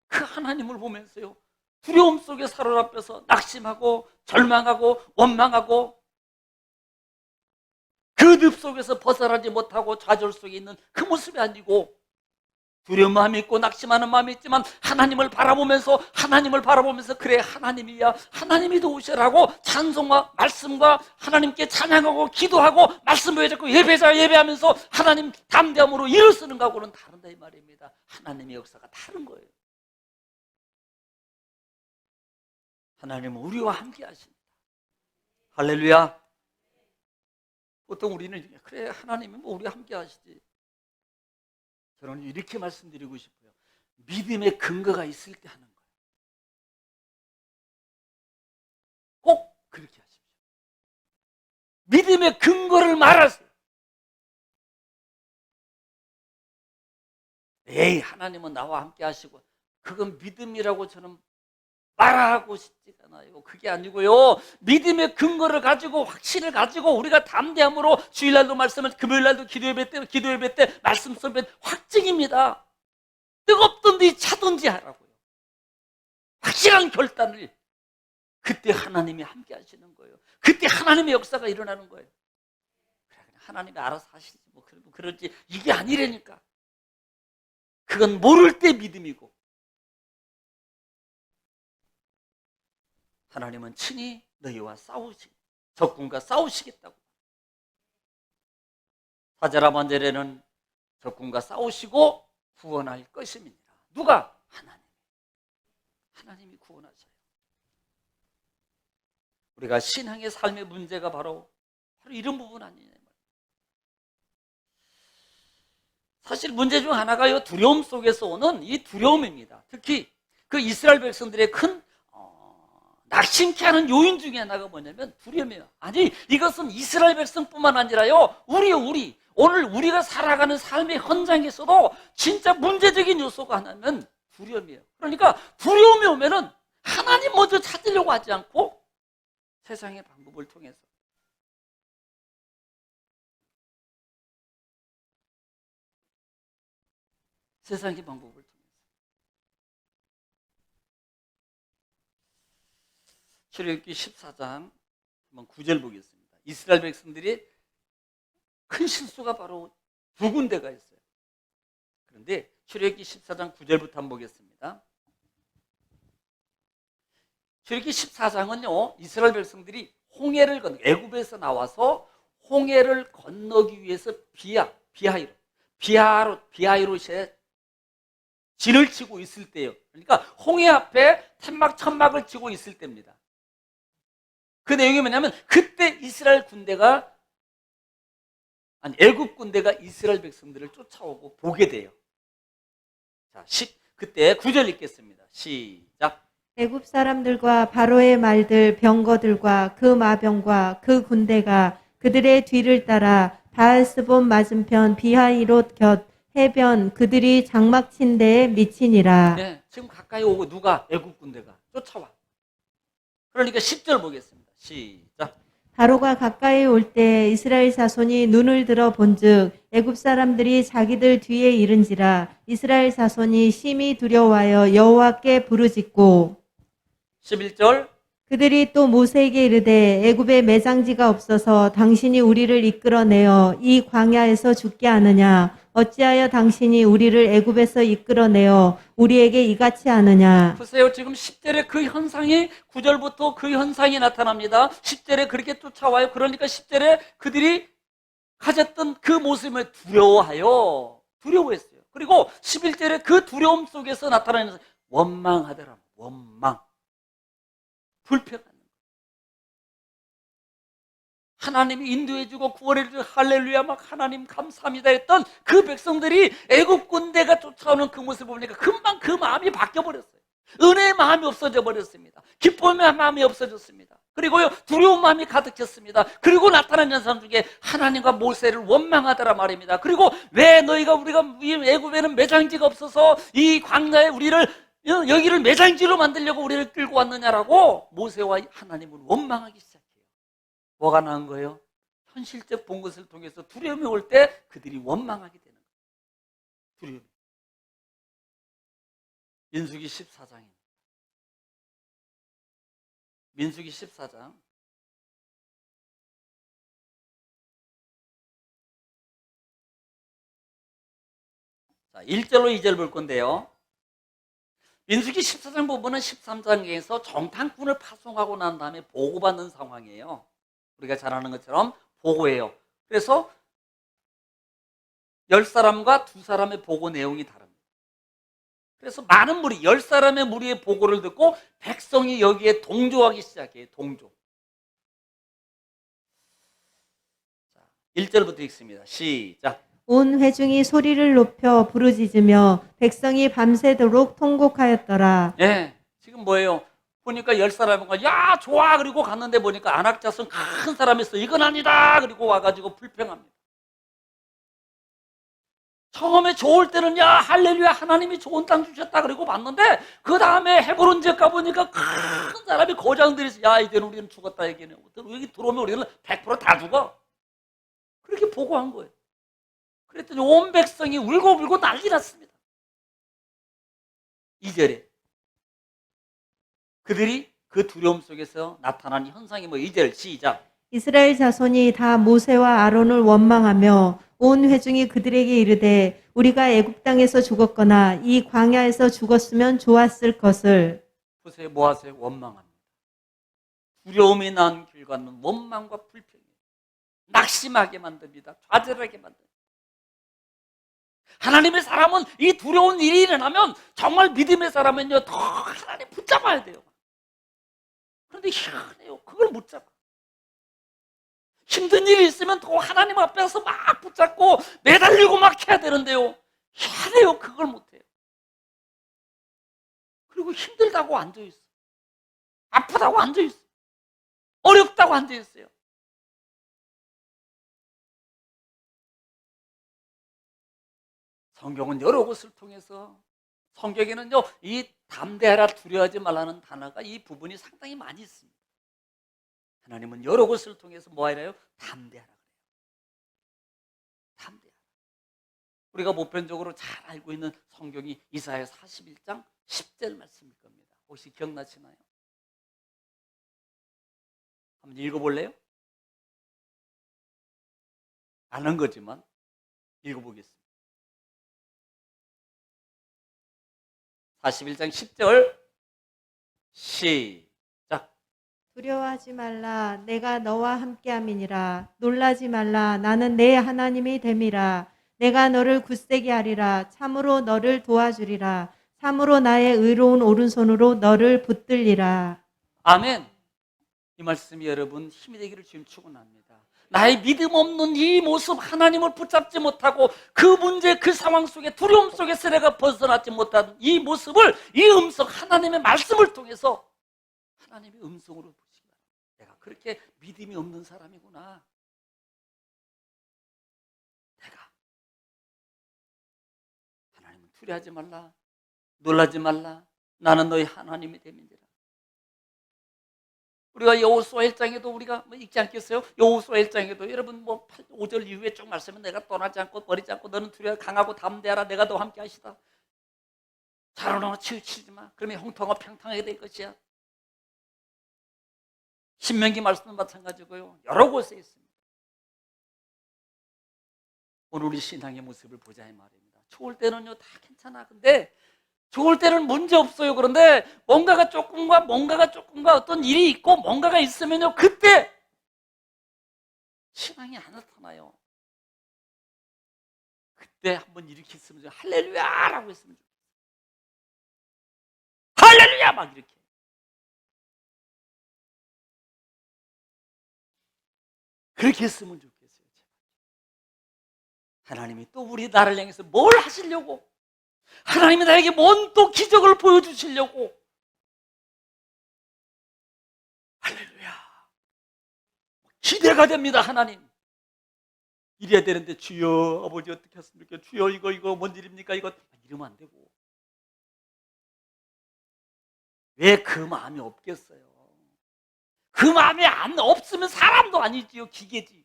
그 하나님을 보면서요, 두려움 속에 사로잡혀서 낙심하고 절망하고 원망하고 그 늪 속에서 벗어나지 못하고 좌절 속에 있는 그 모습이 아니고, 두려운 마음이 있고 낙심하는 마음이 있지만 하나님을 바라보면서 그래, 하나님이야, 하나님이 도우시라고 찬송과 말씀과 하나님께 찬양하고 기도하고 말씀 보여잡고 예배하면서 하나님 담대함으로 일을 쓰는 것하고는 다른다 이 말입니다. 하나님의 역사가 다른 거예요. 하나님은 우리와 함께 하십니다. 할렐루야. 보통 우리는 그래, 하나님은 뭐 우리와 함께 하시지. 저는 이렇게 말씀드리고 싶어요. 믿음의 근거가 있을 때 하는 거예요. 꼭 그렇게 하십시오. 믿음의 근거를 말하세요. 에이, 하나님은 나와 함께 하시고, 그건 믿음이라고 저는 말하고 싶지가 않아요. 그게 아니고요, 믿음의 근거를 가지고, 확신을 가지고 우리가 담대함으로 주일날도 말씀을, 금요일날도 기도예배 때 말씀 쏘면 확증입니다. 뜨겁든지 차든지 하라고요. 확실한 결단을. 그때 하나님이 함께 하시는 거예요. 그때 하나님의 역사가 일어나는 거예요. 그래, 하나님이 알아서 하시지 뭐 그러지, 이게 아니라니까. 그건 모를 때 믿음이고, 하나님은 친히 너희와 적군과 싸우시겠다고. 4절 하반절에는 적군과 싸우시고 구원할 것입니다. 누가? 하나님이 구원하셔요. 우리가 신앙의 삶의 문제가 바로 이런 부분 아니냐. 사실 문제 중 하나가요, 두려움 속에서 오는 이 두려움입니다. 특히 그 이스라엘 백성들의 큰 낙심케 하는 요인 중에 하나가 뭐냐면 두려움이에요. 아니, 이것은 이스라엘 백성뿐만 아니라요, 우리 오늘 우리가 살아가는 삶의 현장에서도 진짜 문제적인 요소가 하나는 두려움이에요. 그러니까 두려움이 오면은 하나님 먼저 찾으려고 하지 않고 세상의 방법을 통해서, 세상의 방법을 통해서. 출애굽기 14장 한번 9절 보겠습니다. 이스라엘 백성들이 큰 실수가 바로 두 군데가 있어요. 그런데 출애굽기 14장 9절부터 한번 보겠습니다. 출애굽기 14장은요, 이스라엘 백성들이 홍해를 애굽에서 나와서 홍해를 건너기 위해서 비하이롯에 진을 치고 있을 때예요. 그러니까 홍해 앞에 텐막 천막을 치고 있을 때입니다. 그 내용이 뭐냐면, 그때 애굽 군대가 이스라엘 백성들을 쫓아오고 보게 돼요. 자, 그때 9절 읽겠습니다. 시작. 애굽 사람들과 바로의 말들 병거들과 그 마병과 그 군대가 그들의 뒤를 따라 바알스본 맞은편 비하이롯 곁 해변 그들이 장막 친 데에 미치니라. 네, 지금 가까이 오고 누가? 애굽 군대가 쫓아와. 그러니까 10절 보겠습니다. 시작. 바로가 가까이 올 때 이스라엘 자손이 눈을 들어 본즉 애굽 사람들이 자기들 뒤에 이른지라. 이스라엘 자손이 심히 두려워하여 여호와께 부르짖고 11절. 그들이 또 모세에게 이르되 애굽에 매장지가 없어서 당신이 우리를 이끌어내어 이 광야에서 죽게 하느냐. 어찌하여 당신이 우리를 애굽에서 이끌어내어 우리에게 이같이 하느냐. 보세요. 지금 10절에 그 현상이 9절부터 그 현상이 나타납니다. 10절에 그렇게 쫓아와요. 그러니까 10절에 그들이 가졌던 그 모습을 두려워했어요. 그리고 11절에 그 두려움 속에서 나타나는 원망하더라. 원망. 불평하는 거예요. 하나님이 인도해주고 구원해주고 할렐루야 막 하나님 감사합니다 했던 그 백성들이 애국 군대가 쫓아오는 그 모습을 보니까 금방 그 마음이 바뀌어버렸어요. 은혜의 마음이 없어져 버렸습니다. 기쁨의 마음이 없어졌습니다. 그리고요 두려운 마음이 가득했습니다. 그리고 나타난 사람 중에 하나님과 모세를 원망하더라 말입니다. 그리고 왜 우리가 애굽에는 매장지가 없어서 이 광야에 여기를 매장지로 만들려고 우리를 끌고 왔느냐라고 모세와 하나님을 원망하기 시작해요. 뭐가 나은 거예요? 현실적 본 것을 통해서 두려움이 올 때 그들이 원망하게 되는 거예요. 두려움. 민수기 14장입니다. 민수기 14장. 자, 1절로 2절 볼 건데요. 민수기 14장 부분은 13장에서 정탐꾼을 파송하고 난 다음에 보고받는 상황이에요. 우리가 잘 아는 것처럼 보고예요. 그래서 10사람과 2사람의 보고 내용이 다릅니다. 그래서 많은 무리, 10사람의 무리의 보고를 듣고 백성이 여기에 동조하기 시작해요. 동조. 자, 1절부터 읽습니다. 시작. 온 회중이 소리를 높여 부르짖으며 백성이 밤새도록 통곡하였더라. 예, 지금 뭐예요? 보니까 10사람인가, 야, 좋아! 그리고 갔는데 보니까 안악자손 큰 사람이 있어. 이건 아니다! 그리고 와가지고 불평합니다. 처음에 좋을 때는 야, 할렐루야, 하나님이 좋은 땅 주셨다. 그리고 봤는데, 그 다음에 헤브론 지역 가보니까 큰 사람이 고장들이 있어. 야, 이제는 우리는 죽었다, 얘기네. 여기 들어오면 우리는 100%다 죽어. 그렇게 보고한 거예요. 그랬더니 온 백성이 울고 난리 났습니다. 2절에. 그들이 그 두려움 속에서 나타난 현상이 2절 시작. 이스라엘 자손이 다 모세와 아론을 원망하며 온 회중이 그들에게 이르되 우리가 애굽 땅에서 죽었거나 이 광야에서 죽었으면 좋았을 것을. 보세요. 뭐 하세요? 원망합니다. 두려움이 난 결과는 원망과 불평이에요. 낙심하게 만듭니다. 좌절하게 만듭니다. 하나님의 사람은 이 두려운 일이 일어나면 정말 믿음의 사람은요 더 하나님 붙잡아야 돼요. 그런데 희한해요. 그걸 못 잡아. 힘든 일이 있으면 더 하나님 앞에서 막 붙잡고 매달리고 막 해야 되는데요. 희한해요. 그걸 못해요. 그리고 힘들다고 앉아있어. 아프다고 앉아있어. 어렵다고 앉아있어요. 성경은 여러 곳을 통해서 성경에는요 이 담대하라 두려워하지 말라는 단어가 이 부분이 상당히 많이 있습니다. 하나님은 여러 곳을 통해서 뭐 하래요? 담대하라 그래요. 담대하라. 우리가 보편적으로 잘 알고 있는 성경이 이사야 41장 10절 말씀일 겁니다. 혹시 기억나시나요? 한번 읽어볼래요? 아는 거지만 읽어보겠습니다. 41장 10절 시작. 두려워하지 말라. 내가 너와 함께함이니라. 놀라지 말라. 나는 내 하나님이 됨이라. 내가 너를 굳세게 하리라. 참으로 너를 도와주리라. 참으로 나의 의로운 오른손으로 너를 붙들리라. 아멘. 이 말씀이 여러분 힘이 되기를 주님 축원합니다. 나의 믿음 없는 이 모습 하나님을 붙잡지 못하고 그 문제 그 상황 상황 속에 두려움 속에서 내가 벗어나지 못한 이 모습을 이 음성 하나님의 말씀을 통해서 하나님의 음성으로 보시기 바랍니다. 내가 그렇게 믿음이 없는 사람이구나. 내가 하나님은 두려워하지 말라. 놀라지 말라. 나는 너희 하나님이 됨이니라. 우리가 여호수아 1장에도 우리가 읽지 않겠어요? 여호수아 1장에도 여러분 5절 이후에 쭉 말씀은 내가 떠나지 않고 버리지 않고 너는 두려워 강하고 담대하라. 내가 너와 함께 하시다. 자라나와 치우치지 마. 그러면 형통하고 평탄하게 될 것이야. 신명기 말씀은 마찬가지고요. 여러 곳에 있습니다. 오늘 우리 신앙의 모습을 보자 이 말입니다. 좋을 때는요 다 괜찮아. 근데 좋을 때는 문제 없어요. 그런데 뭔가가 조금과 어떤 일이 있고 뭔가가 있으면요 그때 신앙이 안 나타나요. 그때 한번 이렇게 했으면 할렐루야라고 했으면 좋겠어요. 할렐루야 막 이렇게. 그렇게 했으면 좋겠어요. 하나님이 또 우리 나를 향해서 뭘 하시려고, 하나님이 나에게 뭔 또 기적을 보여주시려고. 할렐루야. 기대가 됩니다. 하나님 이래야 되는데 주여 아버지 어떻게 하십니까? 주여 이거 뭔 일입니까? 이거 이러면 안 되고. 왜 그 마음이 없겠어요? 그 마음이 없으면 사람도 아니지요. 기계지.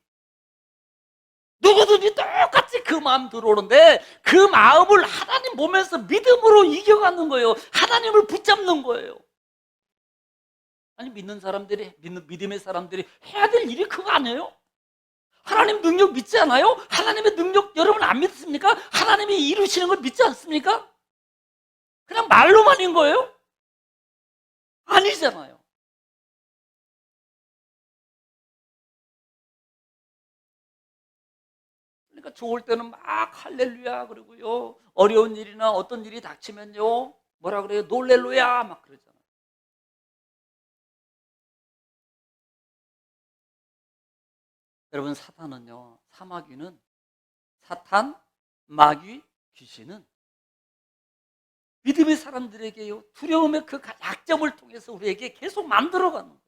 누구든지 똑같이 그 마음 들어오는데 그 마음을 하나님 보면서 믿음으로 이겨가는 거예요. 하나님을 붙잡는 거예요. 아니 믿는 사람들이, 믿음의 사람들이 해야 될 일이 그거 아니에요? 하나님 능력 믿지 않아요? 하나님의 능력 여러분 안 믿습니까? 하나님이 이루시는 걸 믿지 않습니까? 그냥 말로만인 거예요? 아니잖아요. 그러니까 좋을 때는 막 할렐루야 그러고요. 어려운 일이나 어떤 일이 닥치면요 뭐라 그래요? 놀렐루야 막 그러잖아요. 여러분 사탄은요, 사탄, 마귀, 귀신은 믿음의 사람들에게요 두려움의 그 약점을 통해서 우리에게 계속 만들어가는 거예요.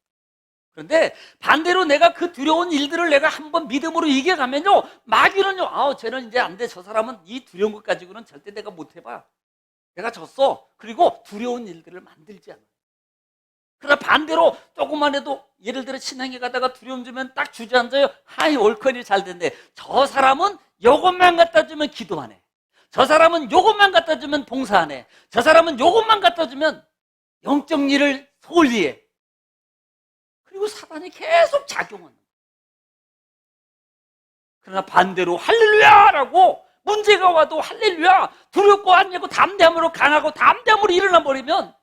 그런데 반대로 내가 그 두려운 일들을 내가 한번 믿음으로 이겨가면요 마귀는요 쟤는 이제 안 돼. 저 사람은 이 두려운 것 가지고는 절대 내가 못 해봐. 내가 졌어. 그리고 두려운 일들을 만들지 않아요. 그러나 반대로 조금만 해도 예를 들어 신앙에 가다가 두려움 주면 딱 주저앉아요. 하이 옳거니 잘 됐네. 저 사람은 요것만 갖다 주면 기도 안 해. 저 사람은 요것만 갖다 주면 봉사 안 해. 저 사람은 요것만 갖다 주면 영적 일을 소홀히 해. 그리고 사단이 계속 작용하는 거예요. 그러나 반대로 할렐루야라고 문제가 와도 할렐루야 두렵고 안되고 담대함으로 강하고 담대함으로 일어나 버리면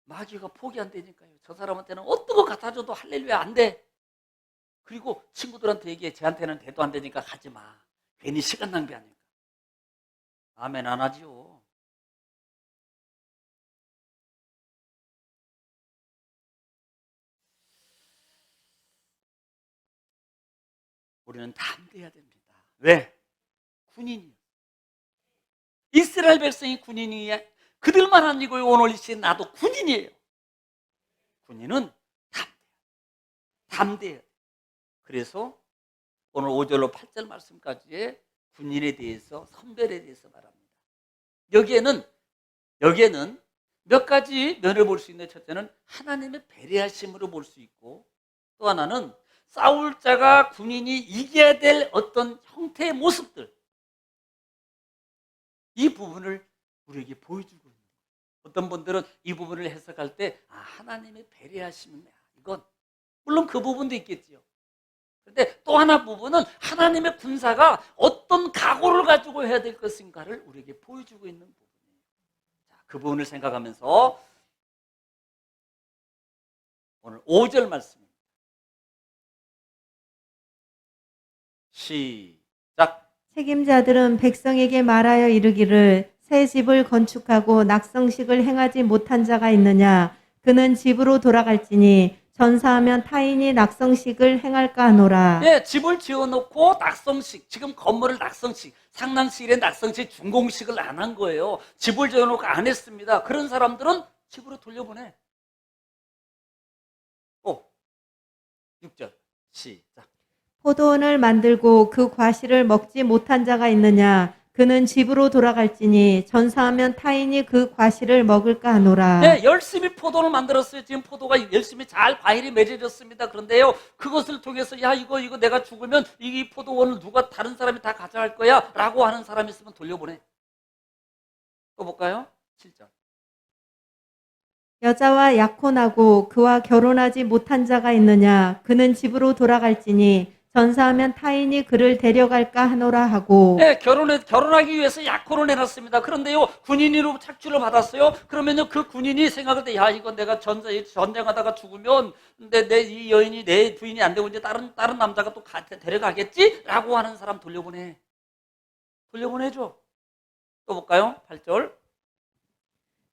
마귀가 포기 안 되니까요. 저 사람한테는 어떤 거 갖다 줘도 할렐루야 안 돼. 그리고 친구들한테 얘기해. 쟤한테는 돼도 안 되니까 가지 마. 괜히 시간 낭비하니까. 아멘 안 하지요. 우리는 담대해야 됩니다. 왜? 군인이에요. 이스라엘 백성이 군인이에요. 그들만 아니고요. 오늘 이 시간 나도 군인이에요. 군인은 담대해요. 그래서 오늘 5절로 8절 말씀까지의 군인에 대해서 선별에 대해서 말합니다. 여기에는 몇 가지 면을 볼 수 있는데 첫째는 하나님의 배려하심으로 볼 수 있고 또 하나는 싸울 자가 군인이 이겨야 될 어떤 형태의 모습들 이 부분을 우리에게 보여주고 있는 거예요. 어떤 분들은 이 부분을 해석할 때 하나님의 배려하심은 이건 물론 그 부분도 있겠지요. 그런데 또 하나 부분은 하나님의 군사가 어떤 각오를 가지고 해야 될 것인가를 우리에게 보여주고 있는 부분이에요. 자, 그 부분을 생각하면서 오늘 5절 말씀입니다. 시작. 책임자들은 백성에게 말하여 이르기를 새 집을 건축하고 낙성식을 행하지 못한 자가 있느냐? 그는 집으로 돌아갈지니 전사하면 타인이 낙성식을 행할까 하노라. 예, 집을 지어놓고 낙성식, 지금 건물을 낙성식, 상남식에 낙성식, 준공식을 안 한 거예요. 집을 지어놓고 안 했습니다. 그런 사람들은 집으로 돌려보내. 6절 시작. 포도원을 만들고 그 과실을 먹지 못한 자가 있느냐? 그는 집으로 돌아갈지니 전사하면 타인이 그 과실을 먹을까 하노라. 네, 열심히 포도를 만들었어요. 지금 포도가 열심히 잘 과일이 맺어졌습니다. 그런데요, 그것을 통해서 야 이거 내가 죽으면 이 포도원을 누가 다른 사람이 다 가져갈 거야 라고 하는 사람이 있으면 돌려보내. 또 볼까요? 7절. 여자와 약혼하고 그와 결혼하지 못한 자가 있느냐? 그는 집으로 돌아갈지니 전사하면 타인이 그를 데려갈까 하노라 하고. 네, 결혼하기 위해서 약혼을 해놨습니다. 그런데요, 군인으로 착취를 받았어요. 그러면요, 그 군인이 생각할 때, 야, 이거 내가 전쟁하다가 죽으면, 이 여인이 내 부인이 안 되고 이제 다른 남자가 또 데려가겠지? 라고 하는 사람 돌려보내줘. 또 볼까요? 8절.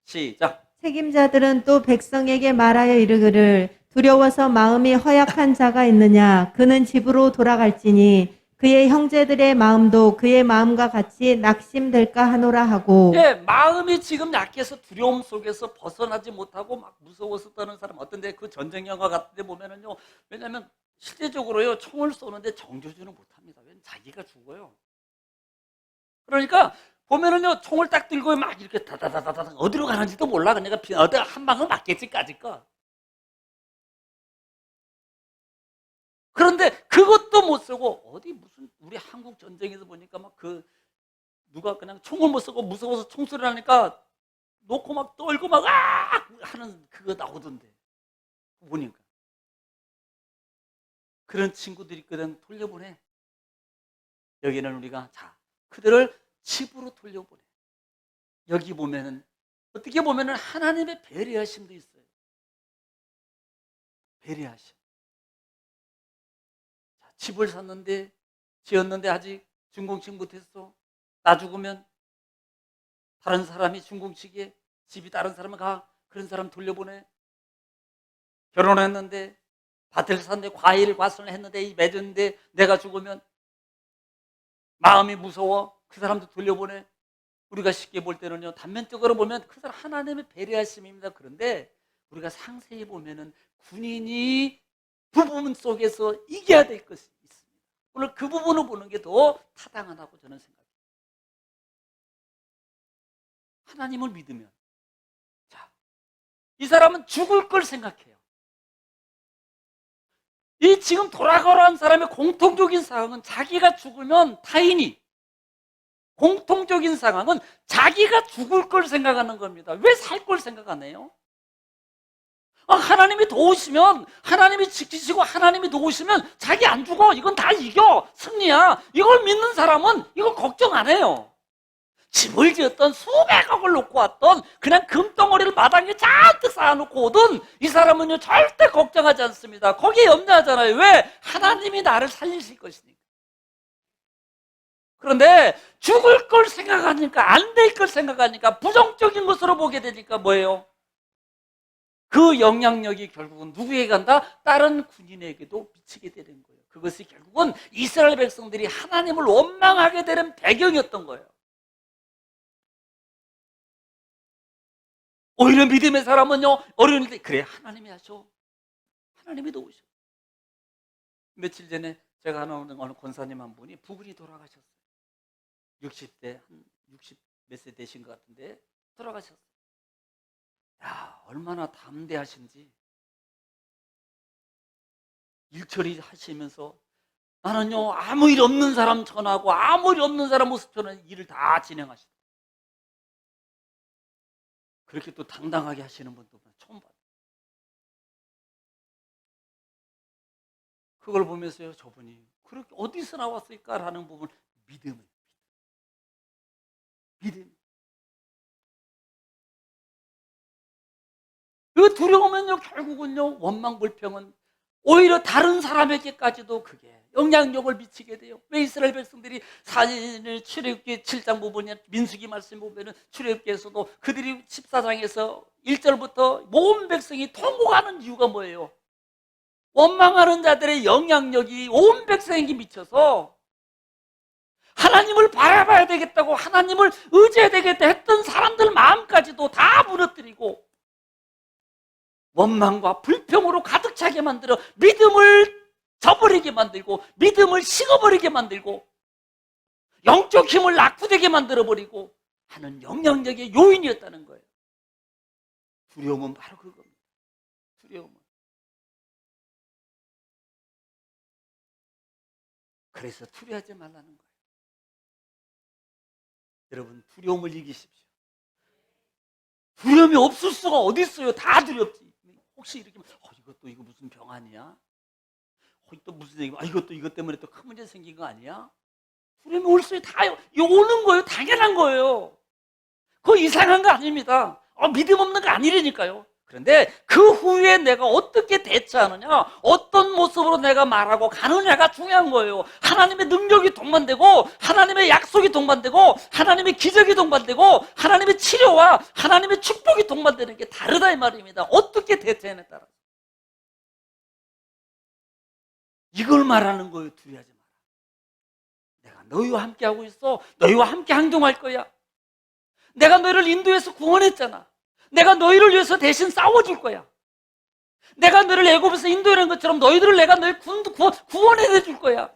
시작. 책임자들은 또 백성에게 말하여 이르기를 두려워서 마음이 허약한 자가 있느냐? 그는 집으로 돌아갈지니 그의 형제들의 마음도 그의 마음과 같이 낙심될까 하노라 하고. 예, 마음이 지금 약해서 두려움 속에서 벗어나지 못하고 막 무서워서 떠는 사람 어떤데 그 전쟁 영화 같은 데 보면은요. 왜냐면 실제적으로요. 총을 쏘는데 정조준은 못합니다. 왜냐면 자기가 죽어요. 그러니까 보면은요. 총을 딱 들고 막 이렇게 다다다다다 어디로 가는지도 몰라. 그러니까 어디 한 방을 맞겠지 까짓거. 그런데 그것도 못 쓰고 어디 무슨 우리 한국 전쟁에서 보니까 막 누가 그냥 총을 못 쓰고 무서워서 총소리 나니까 놓고 막 떨고 막 하는 그거 나오던데 보니까 그런 친구들이 있거든. 돌려보내. 여기는 우리가 그들을 집으로 돌려보내. 여기 보면은 어떻게 보면은 하나님의 배려하심도 있어요. 배려하심. 집을 지었는데 아직 준공식 못했어. 나 죽으면 다른 사람이 준공식에 집이 다른 사람을 그런 사람 돌려보내. 결혼했는데 밭을 샀는데 과실을 했는데 맺었는데 내가 죽으면 마음이 무서워. 그 사람도 돌려보내. 우리가 쉽게 볼 때는요, 단면적으로 보면 그 사람 하나님의 배려하심입니다. 그런데 우리가 상세히 보면은 군인이 부분 속에서 이겨야 될 것이 있습니다. 오늘 그 부분을 보는 게 더 타당하다고 저는 생각해요. 하나님을 믿으면 이 사람은 죽을 걸 생각해요. 이 지금 돌아가라는 사람의 공통적인 상황은 자기가 죽으면 타인이 공통적인 상황은 자기가 죽을 걸 생각하는 겁니다. 왜 살 걸 생각 안 해요? 하나님이 도우시면 하나님이 지키시고 하나님이 도우시면 자기 안 죽어. 이건 다 이겨. 승리야. 이걸 믿는 사람은 이거 걱정 안 해요. 집을 지었던 수백억을 놓고 왔던 그냥 금덩어리를 마당에 잔뜩 쌓아놓고 오든 이 사람은요 절대 걱정하지 않습니다. 거기에 염려하잖아요. 왜? 하나님이 나를 살리실 것이니까. 그런데 죽을 걸 생각하니까 안 될 걸 생각하니까 부정적인 것으로 보게 되니까 뭐예요? 그 영향력이 결국은 누구에게 간다? 다른 군인에게도 미치게 되는 거예요. 그것이 결국은 이스라엘 백성들이 하나님을 원망하게 되는 배경이었던 거예요. 오히려 믿음의 사람은요, 어려울 때 그래 하나님이 하셔. 하나님이 도우셔. 며칠 전에 제가 아는 어느 권사님 한 분이 부근이 돌아가셨어요. 60대, 한 60 몇 세 되신 것 같은데 돌아가셨어요. 야, 얼마나 담대하신지. 일처리 하시면서 나는요 아무 일 없는 사람 전하고 아무 일 없는 사람 모습 전하는 일을 다 진행하시더라고요. 그렇게 또 당당하게 하시는 분도 처음 봤어요. 그걸 보면서요 저분이 그렇게 어디서 나왔을까라는 부분 믿음. 그 두려우면요 결국은요 원망 불평은 오히려 다른 사람에게까지도 그게 영향력을 미치게 돼요. 왜 이스라엘 백성들이 사진을 출애굽기 7장 부분이나 민수기 말씀 보면은 출애굽기에서도 그들이 14장에서 1절부터 모든 백성이 통곡하는 이유가 뭐예요? 원망하는 자들의 영향력이 온 백성에게 미쳐서 하나님을 바라봐야 되겠다고 하나님을 의지해야 되겠다 했던 사람들 마음까지도 다 무너뜨리고 원망과 불평으로 가득 차게 만들어 믿음을 저버리게 만들고 믿음을 식어버리게 만들고 영적 힘을 낙후되게 만들어버리고 하는 영향력의 요인이었다는 거예요. 두려움은 바로 그겁니다. 두려움은. 그래서 두려워하지 말라는 거예요. 여러분, 두려움을 이기십시오. 두려움이 없을 수가 어디 있어요? 다 두렵지. 혹시 이렇게 이것도 이거 무슨 병 아니야? 또 무슨 얘기? 이것도 이것 때문에 또 큰 문제 생긴 거 아니야? 두려움이 올 수에 다 오는 거예요. 당연한 거예요. 그거 이상한 거 아닙니다. 믿음 없는 거 아니라니까요. 그런데 그 후에 내가 어떻게 대처하느냐, 어떤 모습으로 내가 말하고 가느냐가 중요한 거예요. 하나님의 능력이 동반되고 하나님의 약속이 동반되고 하나님의 기적이 동반되고 하나님의 치료와 하나님의 축복이 동반되는 게 다르다 이 말입니다. 어떻게 대처하느냐에 따라서. 이걸 말하는 거예요. 두려워하지 마라. 내가 너희와 함께 하고 있어. 너희와 함께 행동할 거야. 내가 너희를 인도해서 구원했잖아. 내가 너희를 위해서 대신 싸워줄 거야. 내가 너희를 애굽에서 인도하는 것처럼 너희들을 내가 너희 구원해 줄 거야.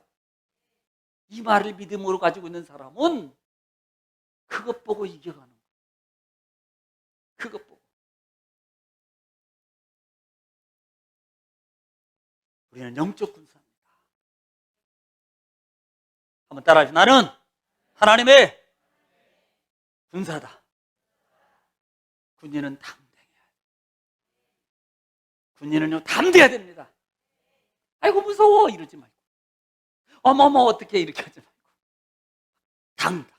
이 말을 믿음으로 가지고 있는 사람은 그것 보고 이겨가는 거야. 그것 보고. 우리는 영적 군사입니다. 한번 따라하시죠. 나는 하나님의 군사다. 군인은 담대해야 돼. 군인은요, 담대해야 됩니다. 아이고 무서워 이러지 말고, 어머머 어떻게 이렇게 하지 말고 당당.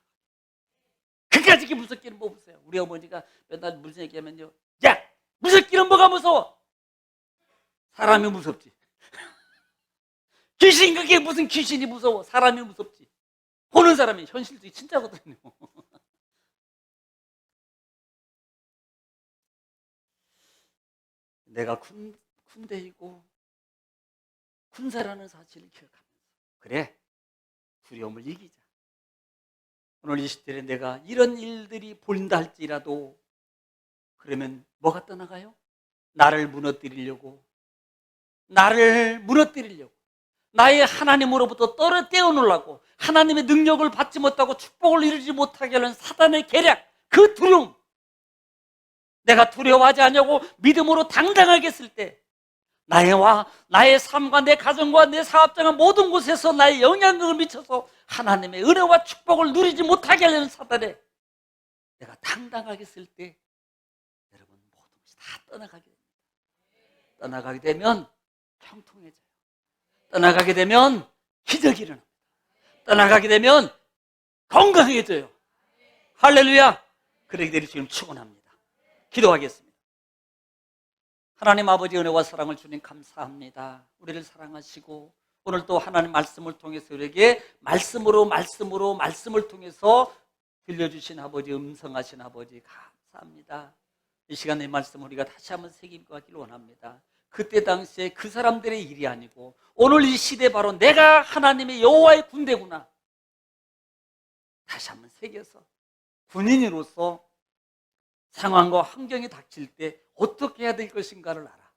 그까짓 게 무섭기는 뭐 보세요. 우리 어머니가 맨날 무슨 얘기하면요, 야 무섭기는 뭐가 무서워? 사람이 무섭지. 귀신, 그게 무슨 귀신이 무서워? 사람이 무섭지. 보는 사람이 현실적이 진짜거든요. 내가 군대이고 군사라는 사실을 기억하면서, 그래, 두려움을 이기자. 오늘 이 시대에 내가 이런 일들이 보인다 할지라도 그러면 뭐가 떠나가요? 나를 무너뜨리려고, 나의 하나님으로부터 떼어놓으려고, 하나님의 능력을 받지 못하고 축복을 이루지 못하게 하는 사단의 계략, 그 두려움. 내가 두려워하지 않냐고 믿음으로 당당하게 했을 때 나의 삶과 내 가정과 내 사업장과 모든 곳에서 나의 영향력을 미쳐서 하나님의 은혜와 축복을 누리지 못하게 하려는 사단에 내가 당당하게 했을 때 여러분 모든 것이 다 떠나가게 됩니다. 떠나가게 되면 평통해져요. 떠나가게 되면 기적이 일어납니다. 떠나가게 되면 건강해져요. 할렐루야. 그러게 되리 지금 축원합니다. 기도하겠습니다. 하나님 아버지, 은혜와 사랑을 주님 감사합니다. 우리를 사랑하시고 오늘 또 하나님 말씀을 통해서 우리에게 말씀을 통해서 들려주신 아버지, 음성하신 아버지 감사합니다. 이 시간의 말씀 우리가 다시 한번 새기고 가기를 원합니다. 그때 당시에 그 사람들의 일이 아니고 오늘 이 시대 바로 내가 하나님의 여호와의 군대구나, 다시 한번 새겨서 군인으로서 상황과 환경이 닥칠 때 어떻게 해야 될 것인가를 알아.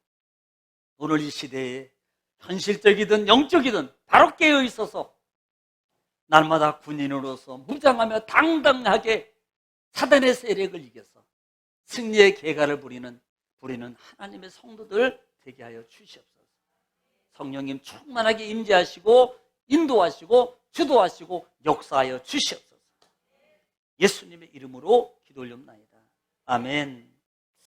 오늘 이 시대에 현실적이든 영적이든 바로 깨어 있어서 날마다 군인으로서 무장하며 당당하게 사단의 세력을 이겨서 승리의 계가를 부리는 하나님의 성도들 되게 하여 주시옵소서. 성령님 충만하게 임재하시고 인도하시고 주도하시고 역사하여 주시옵소서. 예수님의 이름으로 기도 올려옵나이다. 아멘.